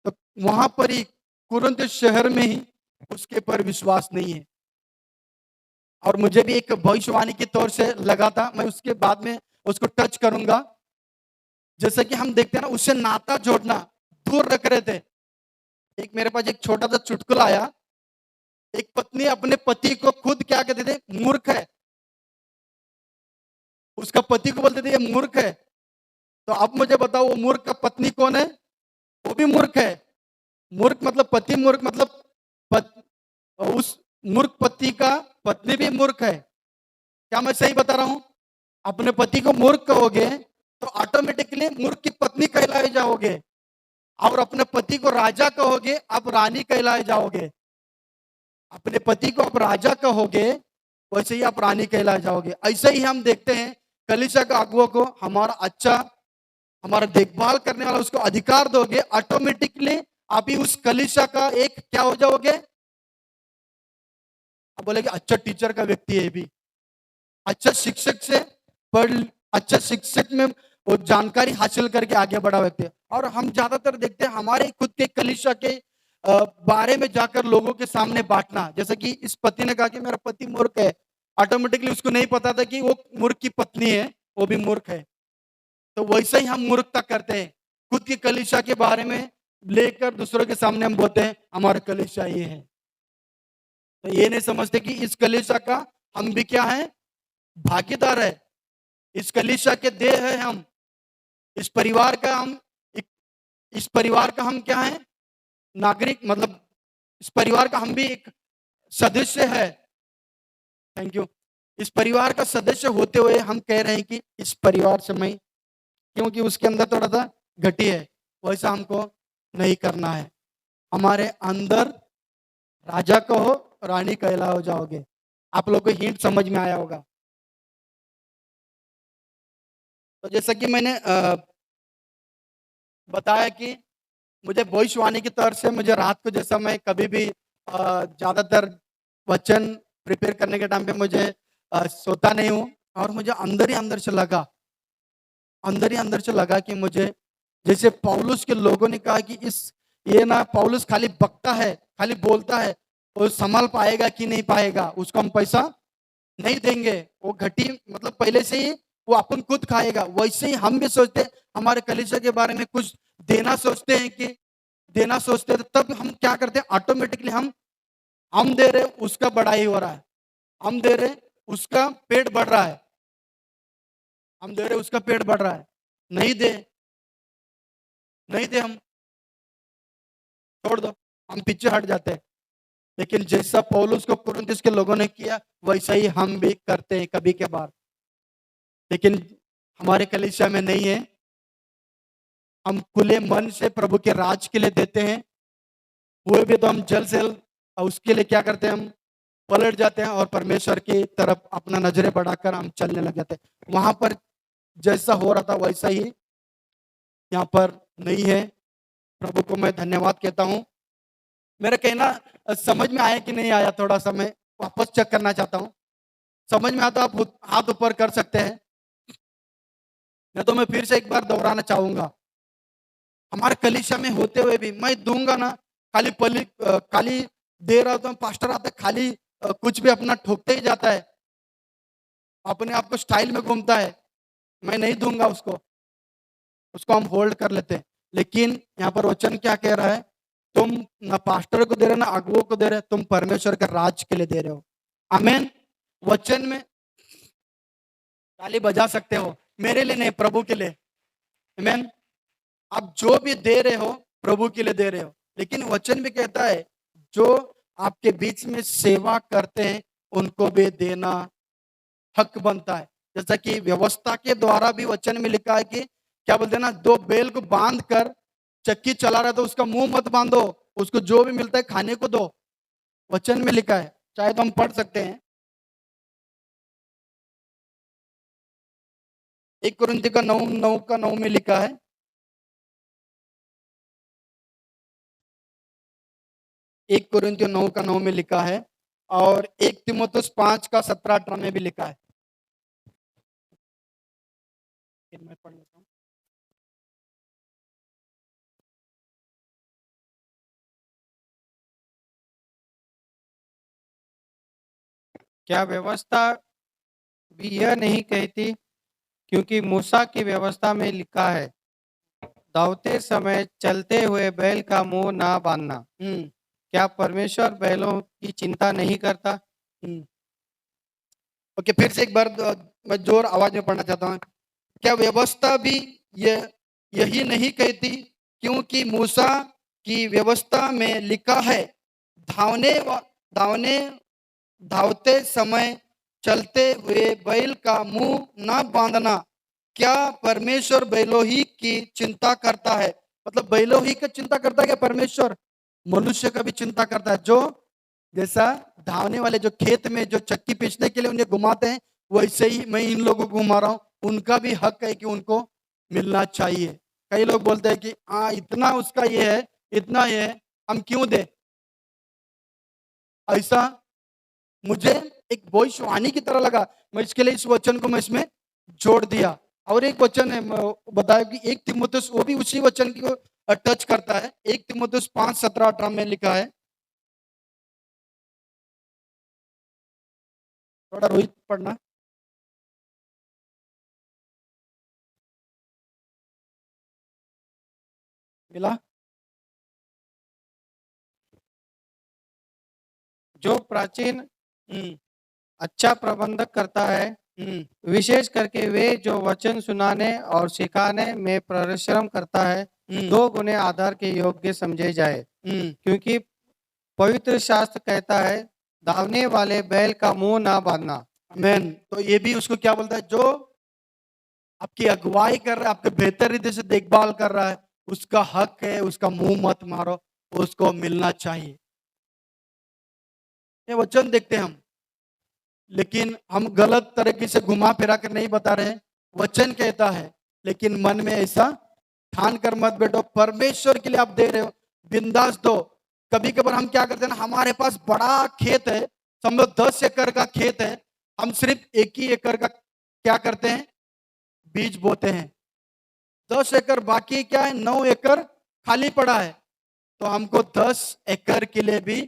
तो वहां पर ही कुरिन्थ शहर में ही उसके पर विश्वास नहीं है। और मुझे भी एक भविष्यवाणी के तौर से लगा था, मैं उसके बाद में उसको टच करूंगा। जैसे कि हम देखते हैं ना, उससे नाता जोड़ना दूर रख रहे थे। एक मेरे पास एक छोटा सा चुटकुला आया, एक पत्नी अपने पति को खुद क्या कहते थे, मूर्ख है। उसका पति को बोलते थे ये मूर्ख है। तो अब मुझे बताओ, वो मूर्ख पत्नी कौन है? वो भी मूर्ख है। मूर्ख मतलब पति मूर्ख, मतलब पत, उस मूर्ख पति का पत्नी भी मूर्ख है। क्या मैं सही बता रहा हूं? अपने पति को मूर्ख कहोगे, तो ऑटोमेटिकली मूर्ख की पत्नी कहलाए जाओगे, और अपने पति को राजा कहोगे, आप रानी कहलाए जाओगे। अपने पति को आप राजा कहोगे, वैसे ही आप रानी कहलाए जाओगे। ऐसे ही हम देखते हैं कलीसिया के अगुवों को हमारा अच्छा, हमारा देखभाल करने वाला उसको अधिकार दोगे, ऑटोमेटिकली आप ही उस कलीसिया का एक क्या हो जाओगे। आप बोलेगे अच्छा टीचर का व्यक्ति है ये भी, अच्छा शिक्षक से पढ़, अच्छा शिक्षक में वो जानकारी हासिल करके आगे बढ़ा व्यक्ति है। और हम ज्यादातर देखते हैं हमारे खुद के कलीसिया के बारे में जाकर लोगों के सामने बांटना, जैसे कि इस पति ने कहा कि मेरा पति मूर्ख है, ऑटोमेटिकली उसको नहीं पता था कि वो मूर्ख की पत्नी है, वो भी मूर्ख है। तो वैसे ही हम मूर्खता करते हैं, खुद की कलीसिया के बारे में लेकर दूसरों के सामने हम बोलते हैं हमारा कलीसिया ये है। तो ये नहीं समझते कि इस कलीसिया का हम भी क्या है, भागीदार है। इस कलीसिया के देह है हम, इस परिवार का हम इस परिवार का हम क्या है, नागरिक, मतलब इस परिवार का हम भी एक सदस्य है। Thank you. इस परिवार का सदस्य होते हुए हम कह रहे हैं कि इस परिवार से मैं, क्योंकि उसके अंदर थोड़ा सा घटी है, वैसा हमको नहीं करना है। हमारे अंदर राजा कहो, रानी कहलाओ जाओगे। आप लोग को हिंट समझ में आया होगा। तो जैसा कि मैंने बताया कि मुझे भविष्यवाणी की तरफ से मुझे रात को, जैसा मैं कभी भी ज़्यादातर वचन प्रिपेयर करने के टाइम पे मुझे सोता नहीं हूँ, और मुझे अंदर ही अंदर से लगा, अंदर ही अंदर से लगा कि मुझे, जैसे पौलुस के लोगों ने कहा कि इस ये ना पौलुस खाली बकता है, खाली बोलता है, वो संभाल पाएगा कि नहीं पाएगा, उसको हम पैसा नहीं देंगे, वो घटी मतलब पहले से ही वो अपन खुद खाएगा। वैसे ही हम भी सोचते हैं हमारे कलीसिया के बारे में कुछ देना सोचते हैं कि देना सोचते हैं, तो तब हम क्या करते हैं, ऑटोमेटिकली हम दे रहे उसका बढ़ाई हो रहा है, हम दे रहे उसका पेट बढ़ रहा है, हम दे रहे उसका पेट बढ़ रहा है। नहीं दे, नहीं दे, हम छोड़ दो, हम पीछे हट जाते हैं। लेकिन जैसा पौलुस को कुरिन्थियों के लोगों ने किया, वैसा ही हम भी करते हैं कभी के बार। लेकिन हमारे कलीसिया में नहीं है, हम खुले मन से प्रभु के राज के लिए देते हैं। वो भी तो हम जल्द से जल्द उसके लिए क्या करते हैं, हम पलट जाते हैं और परमेश्वर की तरफ अपना नजरें बढ़ाकर हम चलने लग जाते हैं। वहां पर जैसा हो रहा था वैसा ही यहाँ पर नहीं है। प्रभु को मैं धन्यवाद कहता हूँ। मेरा कहना समझ में आया कि नहीं आया, थोड़ा सा मैं वापस चेक करना चाहता हूँ। समझ में आता आप हाथ ऊपर कर सकते हैं, नहीं तो मैं फिर से एक बार दोहराना चाहूंगा। हमारे कलीसिया में होते हुए भी मैं दूंगा ना, खाली दे रहा होता हूँ, पास्टर आता है खाली कुछ भी अपना ठोकते ही जाता है, अपने आप को स्टाइल में घूमता है, मैं नहीं दूंगा उसको, उसको हम होल्ड कर लेते हैं। लेकिन यहाँ पर वचन क्या कह रहा है, तुम ना पास्टर को दे रहे ना अगुओं को दे रहे, तुम परमेश्वर के राज के लिए दे रहे हो। आमीन। वचन में ताली बजा सकते हो, मेरे लिए नहीं, प्रभु के लिए। आमीन। आप जो भी दे रहे हो प्रभु के लिए दे रहे हो। लेकिन वचन भी कहता है जो आपके बीच में सेवा करते हैं उनको भी देना हक बनता है। जैसा कि व्यवस्था के द्वारा भी वचन में लिखा है कि क्या बोलते हैं ना, दो बैल को बांध कर चक्की चला रहा है तो उसका मुंह मत बांधो, उसको जो भी मिलता है खाने को दो। वचन में लिखा है, चाहे तो हम पढ़ सकते हैं। 1 कुरिन्थियों का 9:9 में लिखा है। 1 कुरिन्थियों 9:9 में लिखा है, और 1 तीमुथियुस 5 का 17-18 में भी लिखा है। मैं पढ़ लेता हूँ। क्या व्यवस्था भी यह नहीं कहती, क्योंकि मूसा की व्यवस्था में लिखा है, दौड़ते समय चलते हुए बैल का मुंह ना बांधना। क्या परमेश्वर बैलों की चिंता नहीं करता? ओके, फिर से एक बार मैं जोर आवाज में पढ़ना चाहता हूँ। क्या व्यवस्था भी यही नहीं कहती, क्योंकि मूसा की व्यवस्था में लिखा है, धावने धावते समय चलते हुए बैल का मुंह न बांधना। क्या परमेश्वर बेलोही की चिंता करता है? मतलब बेलोही की चिंता करता है क्या परमेश्वर? मनुष्य का भी चिंता करता है। जो जैसा धावने वाले जो खेत में जो चक्की पीसने के लिए उन्हें घुमाते हैं, वैसे ही मैं इन लोगों को घुमा रहा हूँ। उनका भी हक है कि उनको मिलना चाहिए। कई लोग बोलते हैं कि हाँ, इतना उसका ये है, इतना ये है, हम क्यों दें? ऐसा मुझे एक भविष्यवाणी की तरह लगा। मैं इसके लिए इस वचन को मैं इसमें जोड़ दिया। और एक वचन है बताया कि 1 तीमुथियुस, वो भी उसी वचन को टच करता है। 1 तीमुथियुस 5:17-18 में लिखा है। थोड़ा रोहित पढ़ना। मिला? जो प्राचीन हम्म। अच्छा प्रबंधक करता है, हम्म। विशेष करके वे जो वचन सुनाने और सिखाने में परिश्रम करता है, हम्म। 2 गुने आधार के योग्य समझे जाए। हम्म। क्योंकि पवित्र शास्त्र कहता है, धावने वाले बैल का मुंह ना बांधना। आमेन। तो ये भी उसको क्या बोलता है? जो आपकी अगुवाई कर रहा है, आपके बेहतर रीति से देखभाल कर रहा है, उसका हक है, उसका मुंह मत मारो, उसको मिलना चाहिए। ये वचन देखते हैं हम, लेकिन हम गलत तरीके से घुमा फिरा कर नहीं बता रहे हैं। वचन कहता है, लेकिन मन में ऐसा ठान कर मत बैठो। परमेश्वर के लिए आप दे रहे हो, बिंदास दो। कभी कभार हम क्या करते हैं ना, हमारे पास बड़ा खेत है, समझो 10 एकड़ का खेत है, हम सिर्फ 1 ही एकड़ का क्या करते हैं, बीज बोते हैं। 10 एकड़ बाकी क्या है, 9 एकड़ खाली पड़ा है, तो हमको 10 एकड़ के लिए भी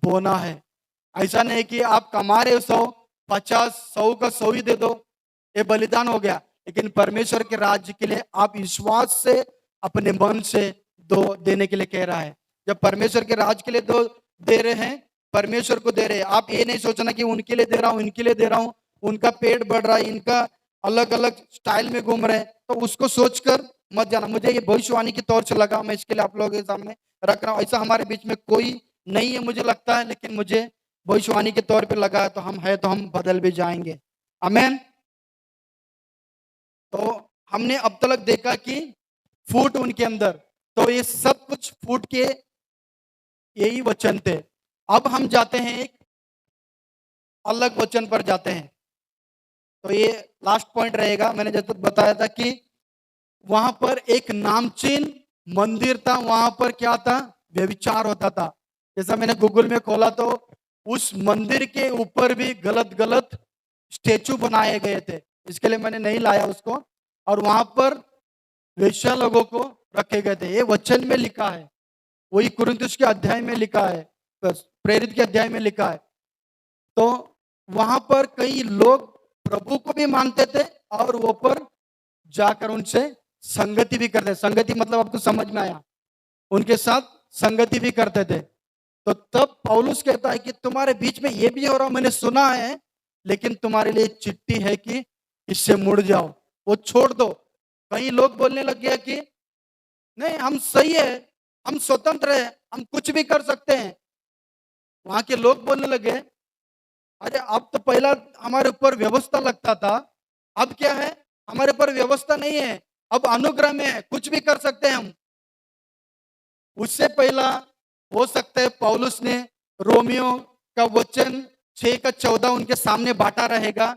बोना है। ऐसा नहीं कि आप कमा रहे हो 100, 50, 100 का 100 ही दे दो, ये बलिदान हो गया। लेकिन परमेश्वर के राज्य के लिए आप विश्वास से अपने मन से दो देने के लिए कह रहा है। जब परमेश्वर के राज्य के लिए दो दे रहे हैं, परमेश्वर को दे रहे हैं, आप ये नहीं सोचना कि उनके लिए दे रहा हूँ, इनके लिए दे रहा हूँ, उनका पेट बढ़ रहा है, इनका अलग अलग स्टाइल में घूम रहे हैं, तो उसको सोचकर मत जाना। मुझे ये भविष्यवाणी के तौर से लगा, मैं इसके लिए आप लोगों के सामने रख रहा हूँ। ऐसा हमारे बीच में कोई नहीं है मुझे लगता है, लेकिन मुझे भविष्यवाणी के तौर पे लगा है, तो हम है तो हम बदल भी जाएंगे। आमेन। तो हमने अब तक देखा कि फूट उनके अंदर, तो ये सब कुछ फूट के यही वचन थे। अब हम जाते हैं एक अलग वचन पर जाते हैं, तो ये लास्ट पॉइंट रहेगा। मैंने जैसे बताया था कि वहां पर एक नामचीन मंदिर था, वहां पर क्या था, व्यभिचार होता था। जैसा मैंने गूगल में खोला तो उस मंदिर के ऊपर भी गलत गलत स्टेचू बनाए गए थे, इसके लिए मैंने नहीं लाया उसको। और वहां पर वेश्या लोगों को रखे गए थे, ये वचन में लिखा है, वही कुरिन्थियों के अध्याय में लिखा है, प्रेरित के अध्याय में लिखा है। तो वहां पर कई लोग प्रभु को भी मानते थे और वो पर जाकर उनसे संगति भी करते। संगति मतलब आपको समझ में आया, उनके साथ संगति भी करते थे। तो तब पौलुस कहता है कि तुम्हारे बीच में ये भी हो रहा, मैंने सुना है, लेकिन तुम्हारे लिए चिट्ठी है कि इससे मुड़ जाओ, वो छोड़ दो। कई लोग बोलने लग गया कि नहीं, हम सही है, हम स्वतंत्र है, हम कुछ भी कर सकते हैं। वहां के लोग बोलने लगे, अरे अब तो पहला हमारे ऊपर व्यवस्था लगता था, अब क्या है, हमारे ऊपर व्यवस्था नहीं है, अब अनुग्रह में है, कुछ भी कर सकते हैं हम। उससे पहला हो सकता है पौलुस ने रोमियो का वचन 6:14 उनके सामने बांटा रहेगा,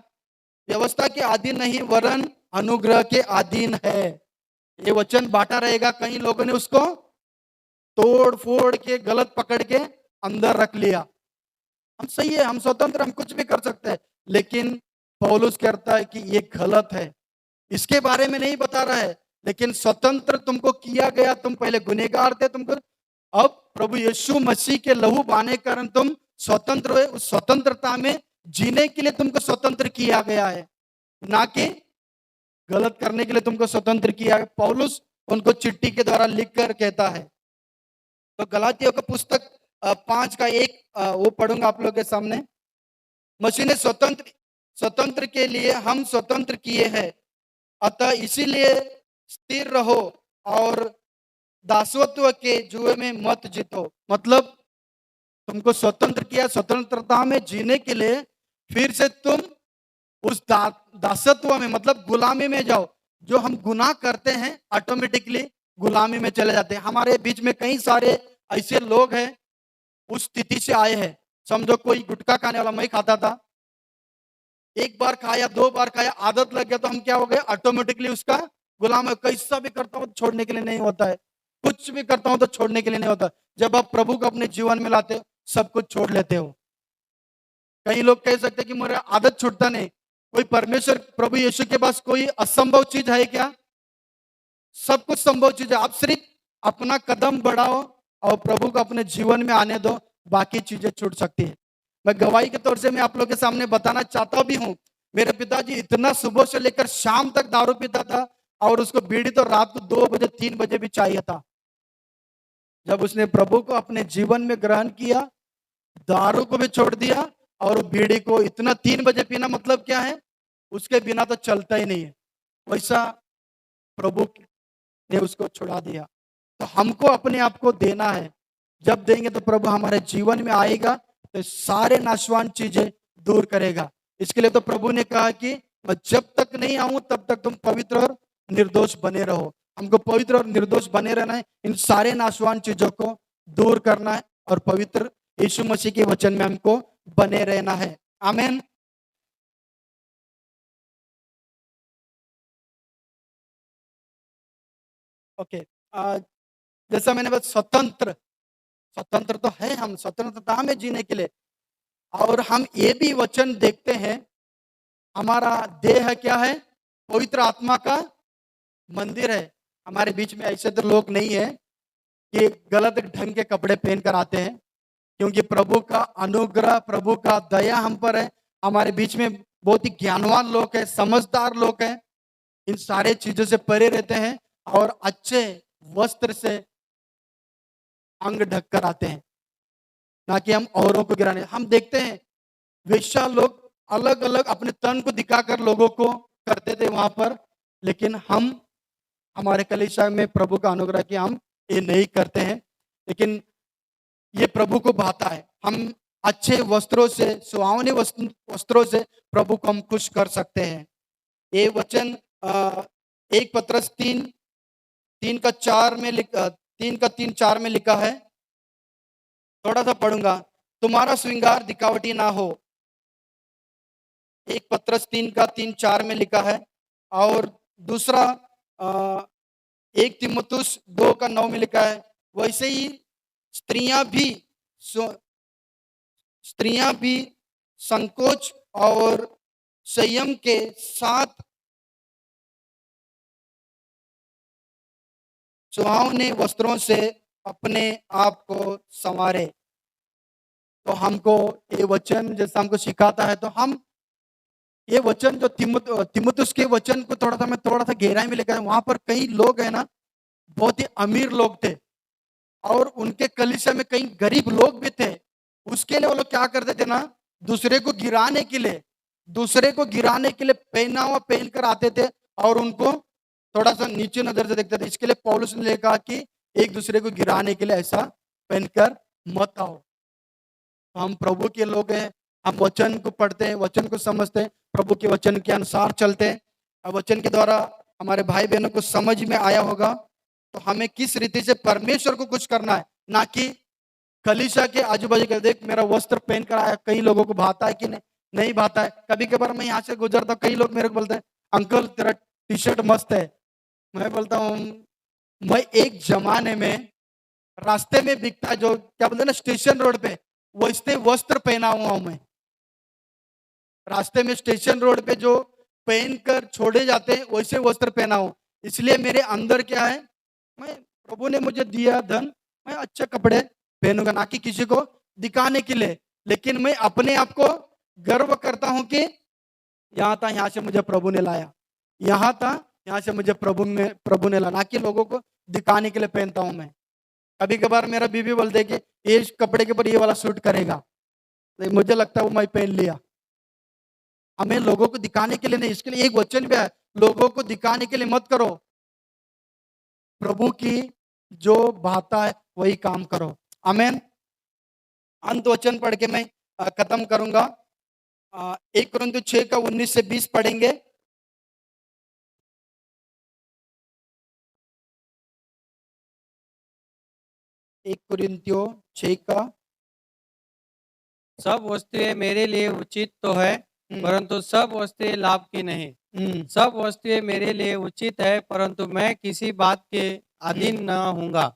व्यवस्था के अधीन नहीं वरन अनुग्रह के अधीन है, ये वचन बांटा रहेगा। कई लोगों ने उसको तोड़ फोड़ के गलत पकड़ के अंदर रख लिया। हम सही है, हम स्वतंत्र, हम कुछ भी कर सकते हैं, लेकिन पौलुस कहता है कि ये गलत है, इसके बारे में नहीं बता रहा है। लेकिन स्वतंत्र तुमको किया गया, तुम पहले गुनहगार थे, तुमको अब प्रभु यीशु मसीह के लहू बहाने के कारण तुम स्वतंत्र हुए। उस स्वतंत्रता में जीने के लिए तुमको स्वतंत्र किया गया है, ना कि गलत करने के लिए तुमको स्वतंत्र किया है। पौलुस उनको चिट्ठी के द्वारा लिखकर कहता है। तो गलातियों का पुस्तक 5:1 वो पढ़ूंगा आप लोग के सामने। मसीह ने स्वतंत्र स्वतंत्र के लिए हम स्वतंत्र किए हैं, अतः इसीलिए स्थिर रहो और दासत्व के जुए में मत जीतो। मतलब तुमको स्वतंत्र किया, स्वतंत्रता में जीने के लिए फिर से तुम उस दासत्व में मतलब गुलामी में जाओ। जो हम गुनाह करते हैं ऑटोमेटिकली गुलामी में चले जाते हैं। हमारे बीच में कई सारे ऐसे लोग हैं उस स्थिति से आए हैं। समझो कोई गुटखा खाने वाला, मैं खाता था, एक बार खाया, दो बार खाया, आदत लग गया तो हम क्या हो गए, ऑटोमेटिकली उसका गुलाम है। कैसा भी करता हूँ तो छोड़ने के लिए नहीं होता है, कुछ भी करता हूँ तो छोड़ने के लिए नहीं होता। जब आप प्रभु को अपने जीवन में लाते हो सब कुछ छोड़ लेते हो। कई लोग कह सकते हैं कि मेरा आदत छूटता नहीं। कोई परमेश्वर प्रभु यीशु के पास कोई असंभव चीज है क्या? सब कुछ संभव चीज है। आप सिर्फ अपना कदम बढ़ाओ और प्रभु को अपने जीवन में आने दो, बाकी चीजें छूट सकती है। मैं गवाही के तौर से मैं आप लोग के सामने बताना चाहता भी हूँ। मेरे पिताजी इतना सुबह से लेकर शाम तक दारू पीता था और उसको बीड़ी तो रात को 2 बजे 3 बजे भी चाहिए था। जब उसने प्रभु को अपने जीवन में ग्रहण किया, दारू को भी छोड़ दिया और बीड़ी को, इतना 3 बजे पीना मतलब क्या है, उसके बिना तो चलता ही नहीं है। वैसा प्रभु ने उसको छुड़ा दिया। तो हमको अपने आप को देना है। जब देंगे तो प्रभु हमारे जीवन में आएगा तो सारे नाशवान चीजें दूर करेगा। इसके लिए तो प्रभु ने कहा कि मैं जब तक नहीं आऊं तब तक तुम पवित्र और निर्दोष बने रहो। हमको पवित्र और निर्दोष बने रहना है, इन सारे नाशवान चीजों को दूर करना है और पवित्र यीशु मसीह के वचन में हमको बने रहना है। आमीन। ओके। जैसा मैंने बताया, स्वतंत्र स्वतंत्र तो है, हम स्वतंत्रता में जीने के लिए। और हम ये भी वचन देखते हैं, हमारा देह क्या है, पवित्र आत्मा का मंदिर है। हमारे बीच में ऐसे तो लोग नहीं है कि गलत ढंग के कपड़े पहन कर आते हैं, क्योंकि प्रभु का अनुग्रह, प्रभु का दया हम पर है। हमारे बीच में बहुत ही ज्ञानवान लोग हैं, समझदार लोग हैं, इन सारे चीजों से परे रहते हैं और अच्छे वस्त्र से अंग ढक कर आते हैं, ना कि हम औरों को गिराने। हम देखते हैं वेश्या लोग अलग अलग अपने तन को दिखाकर लोगों को करते थे वहां पर, लेकिन हम हमारे कलीसिया में प्रभु का अनुग्रह कि हम ये नहीं करते हैं। लेकिन ये प्रभु को भाता है, हम अच्छे वस्त्रों से, सुहावने वस्त्रों से प्रभु को हम खुश कर सकते हैं। ये वचन एक पत्रस 3:3 में लिखा है। थोड़ा सा पढ़ूंगा। तुम्हारा श्रृंगार दिखावटी ना हो। एक पत्रस 3:3-4 में लिखा है। और दूसरा अ, 1 तीमुथियुस 2:9 में लिखा है। वैसे ही स्त्रियां भी स्त्रियां भी संकोच और संयम के साथ सुहावने वस्त्रों से अपने आप को संवारे। तो हमको ये वचन जैसा हमको सिखाता है, तो हम ये वचन जो तिमुथियुस के वचन को थोड़ा सा गहराई में लेकर आए। वहां पर कई लोग है ना, बहुत ही अमीर लोग थे और उनके कलीसिया में कई गरीब लोग भी थे। उसके लिए वो लोग क्या करते थे ना, दूसरे को गिराने के लिए पहनावा पहन कर आते थे और उनको थोड़ा सा नीचे नजर से देखते थे। इसके लिए पौलुस ने कहा कि एक दूसरे को गिराने के लिए ऐसा पहनकर मत आओ। हम प्रभु के लोग हैं, हम वचन को पढ़ते हैं, वचन को समझते हैं, प्रभु के वचन के अनुसार चलते हैं। और वचन के द्वारा हमारे भाई बहनों को समझ में आया होगा तो हमें किस रीति से परमेश्वर को कुछ करना है, ना कि कलीसिया के आजू बाजू का। देख मेरा वस्त्र पहन कर आया, कई लोगों को भाता है कि नहीं भाता है। कभी कभार मैं यहाँ से गुजरता हूँ, कई लोग मेरे को बोलते हैं अंकल तेरा टी शर्ट मस्त है। मैं बोलता हूँ मैं एक जमाने में रास्ते में बिकता है, जो क्या बोलते हैं ना स्टेशन रोड पे, वैसे वस्त्र पहना हुआ हूं मैं। रास्ते में स्टेशन रोड पे जो पहन कर छोड़े जाते हैं वैसे वस्त्र पहना हूं। इसलिए मेरे अंदर क्या है, मैं प्रभु ने मुझे दिया धन, मैं अच्छे कपड़े पहनूंगा, ना कि किसी को दिखाने के लिए। लेकिन मैं अपने आप को गर्व करता हूं कि यहाँ था, यहाँ से मुझे प्रभु ने लाया, यहाँ था, यहाँ से मुझे प्रभु ने लाया, ना कि लोगों को दिखाने के लिए पहनता हूं मैं। कभी कभार मेरा बीवी बोलते कि ये कपड़े के ऊपर ये वाला सूट करेगा, तो मुझे लगता है वो मैं पहन लिया। हमें लोगों को दिखाने के लिए नहीं, इसके लिए एक वचन भी है, लोगों को दिखाने के लिए मत करो, प्रभु की जो भाता है वही काम करो। आमेन। अंत वचन पढ़ के मैं खत्म करूंगा। 1 कुरिन्थियों 6 का 19 से 20 पढ़ेंगे। एक कुरिन्थियों 6 का सब वस्तुएं मेरे लिए उचित तो है, परंतु सब वस्तुएं लाभ की नहीं। सब वस्तुएं मेरे लिए उचित है, परंतु मैं किसी बात के अधीन न होऊंगा।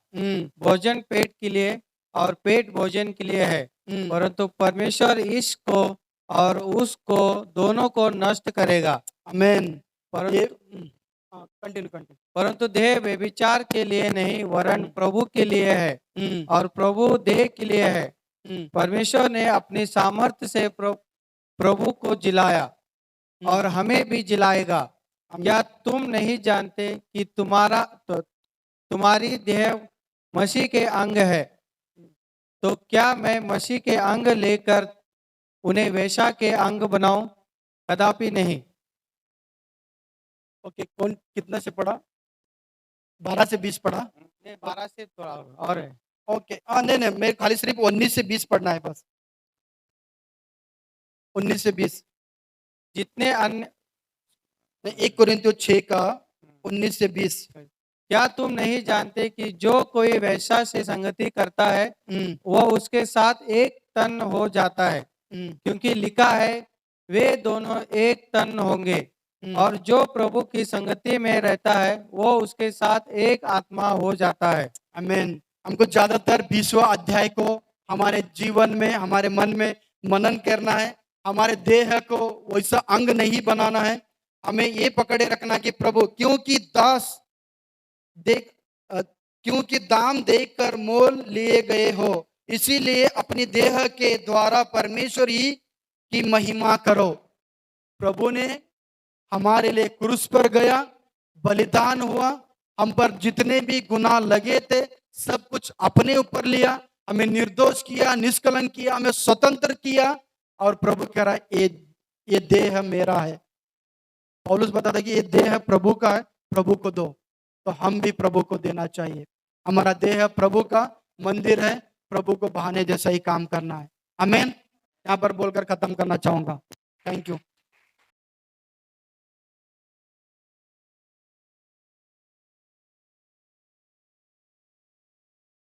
भोजन पेट के लिए और पेट भोजन के लिए है, परंतु परमेश्वर इसको और उसको दोनों को नष्ट करेगा। आमेन। ये परंतु कंटिन्यू कंटिन्यू। परंतु देह व्यभिचार के लिए नहीं, वरन प्रभु के लिए है, और प्रभु देह के लिए है। परमेश्वर ने अपनी सामर्थ्य से प्रभु को जिलाया और हमें भी जिलाएगा। क्या तुम नहीं जानते कि तुम्हारी देह मसीह के अंग है? तो क्या मैं मसीह के अंग लेकर उन्हें वैसा के अंग बनाऊं? कदापि नहीं। ओके, कौन कितना से पढ़ा? 12 से 20 पढ़ा। 12 से थोड़ा और है। ओके, नहीं नहीं, मैं खाली सिर्फ 19 से 20 पढ़ना है बस। 19 से 20 जितने अन्य 1 कुरिन्थियों 6 का 19 से 20। क्या तुम नहीं जानते कि जो कोई वैसा से संगति करता है, वह उसके साथ एक तन हो जाता है? क्योंकि लिखा है, वे दोनों एक तन होंगे। और जो प्रभु की संगति में रहता है, वो उसके साथ एक आत्मा हो जाता है। आमीन। हमको ज्यादातर 20वां अध्याय को हमारे जीवन में, हमारे मन में मनन करना है। हमारे देह को वैसा अंग नहीं बनाना है। हमें ये पकड़े रखना कि प्रभु क्योंकि दाम देकर मोल लिए गए हो, इसीलिए अपनी देह के द्वारा परमेश्वर ही की महिमा करो। प्रभु ने हमारे लिए क्रूस पर गया, बलिदान हुआ, हम पर जितने भी गुनाह लगे थे सब कुछ अपने ऊपर लिया, हमें निर्दोष किया, निष्कलंक किया, हमें स्वतंत्र किया। और प्रभु कह रहा है ये देह मेरा है। पौलुस बताता है कि ये देह प्रभु का है, प्रभु को दो। तो हम भी प्रभु को देना चाहिए। हमारा देह प्रभु का मंदिर है, प्रभु को बहाने जैसा ही काम करना है। आमीन। यहाँ पर बोलकर खत्म करना चाहूंगा। Thank you.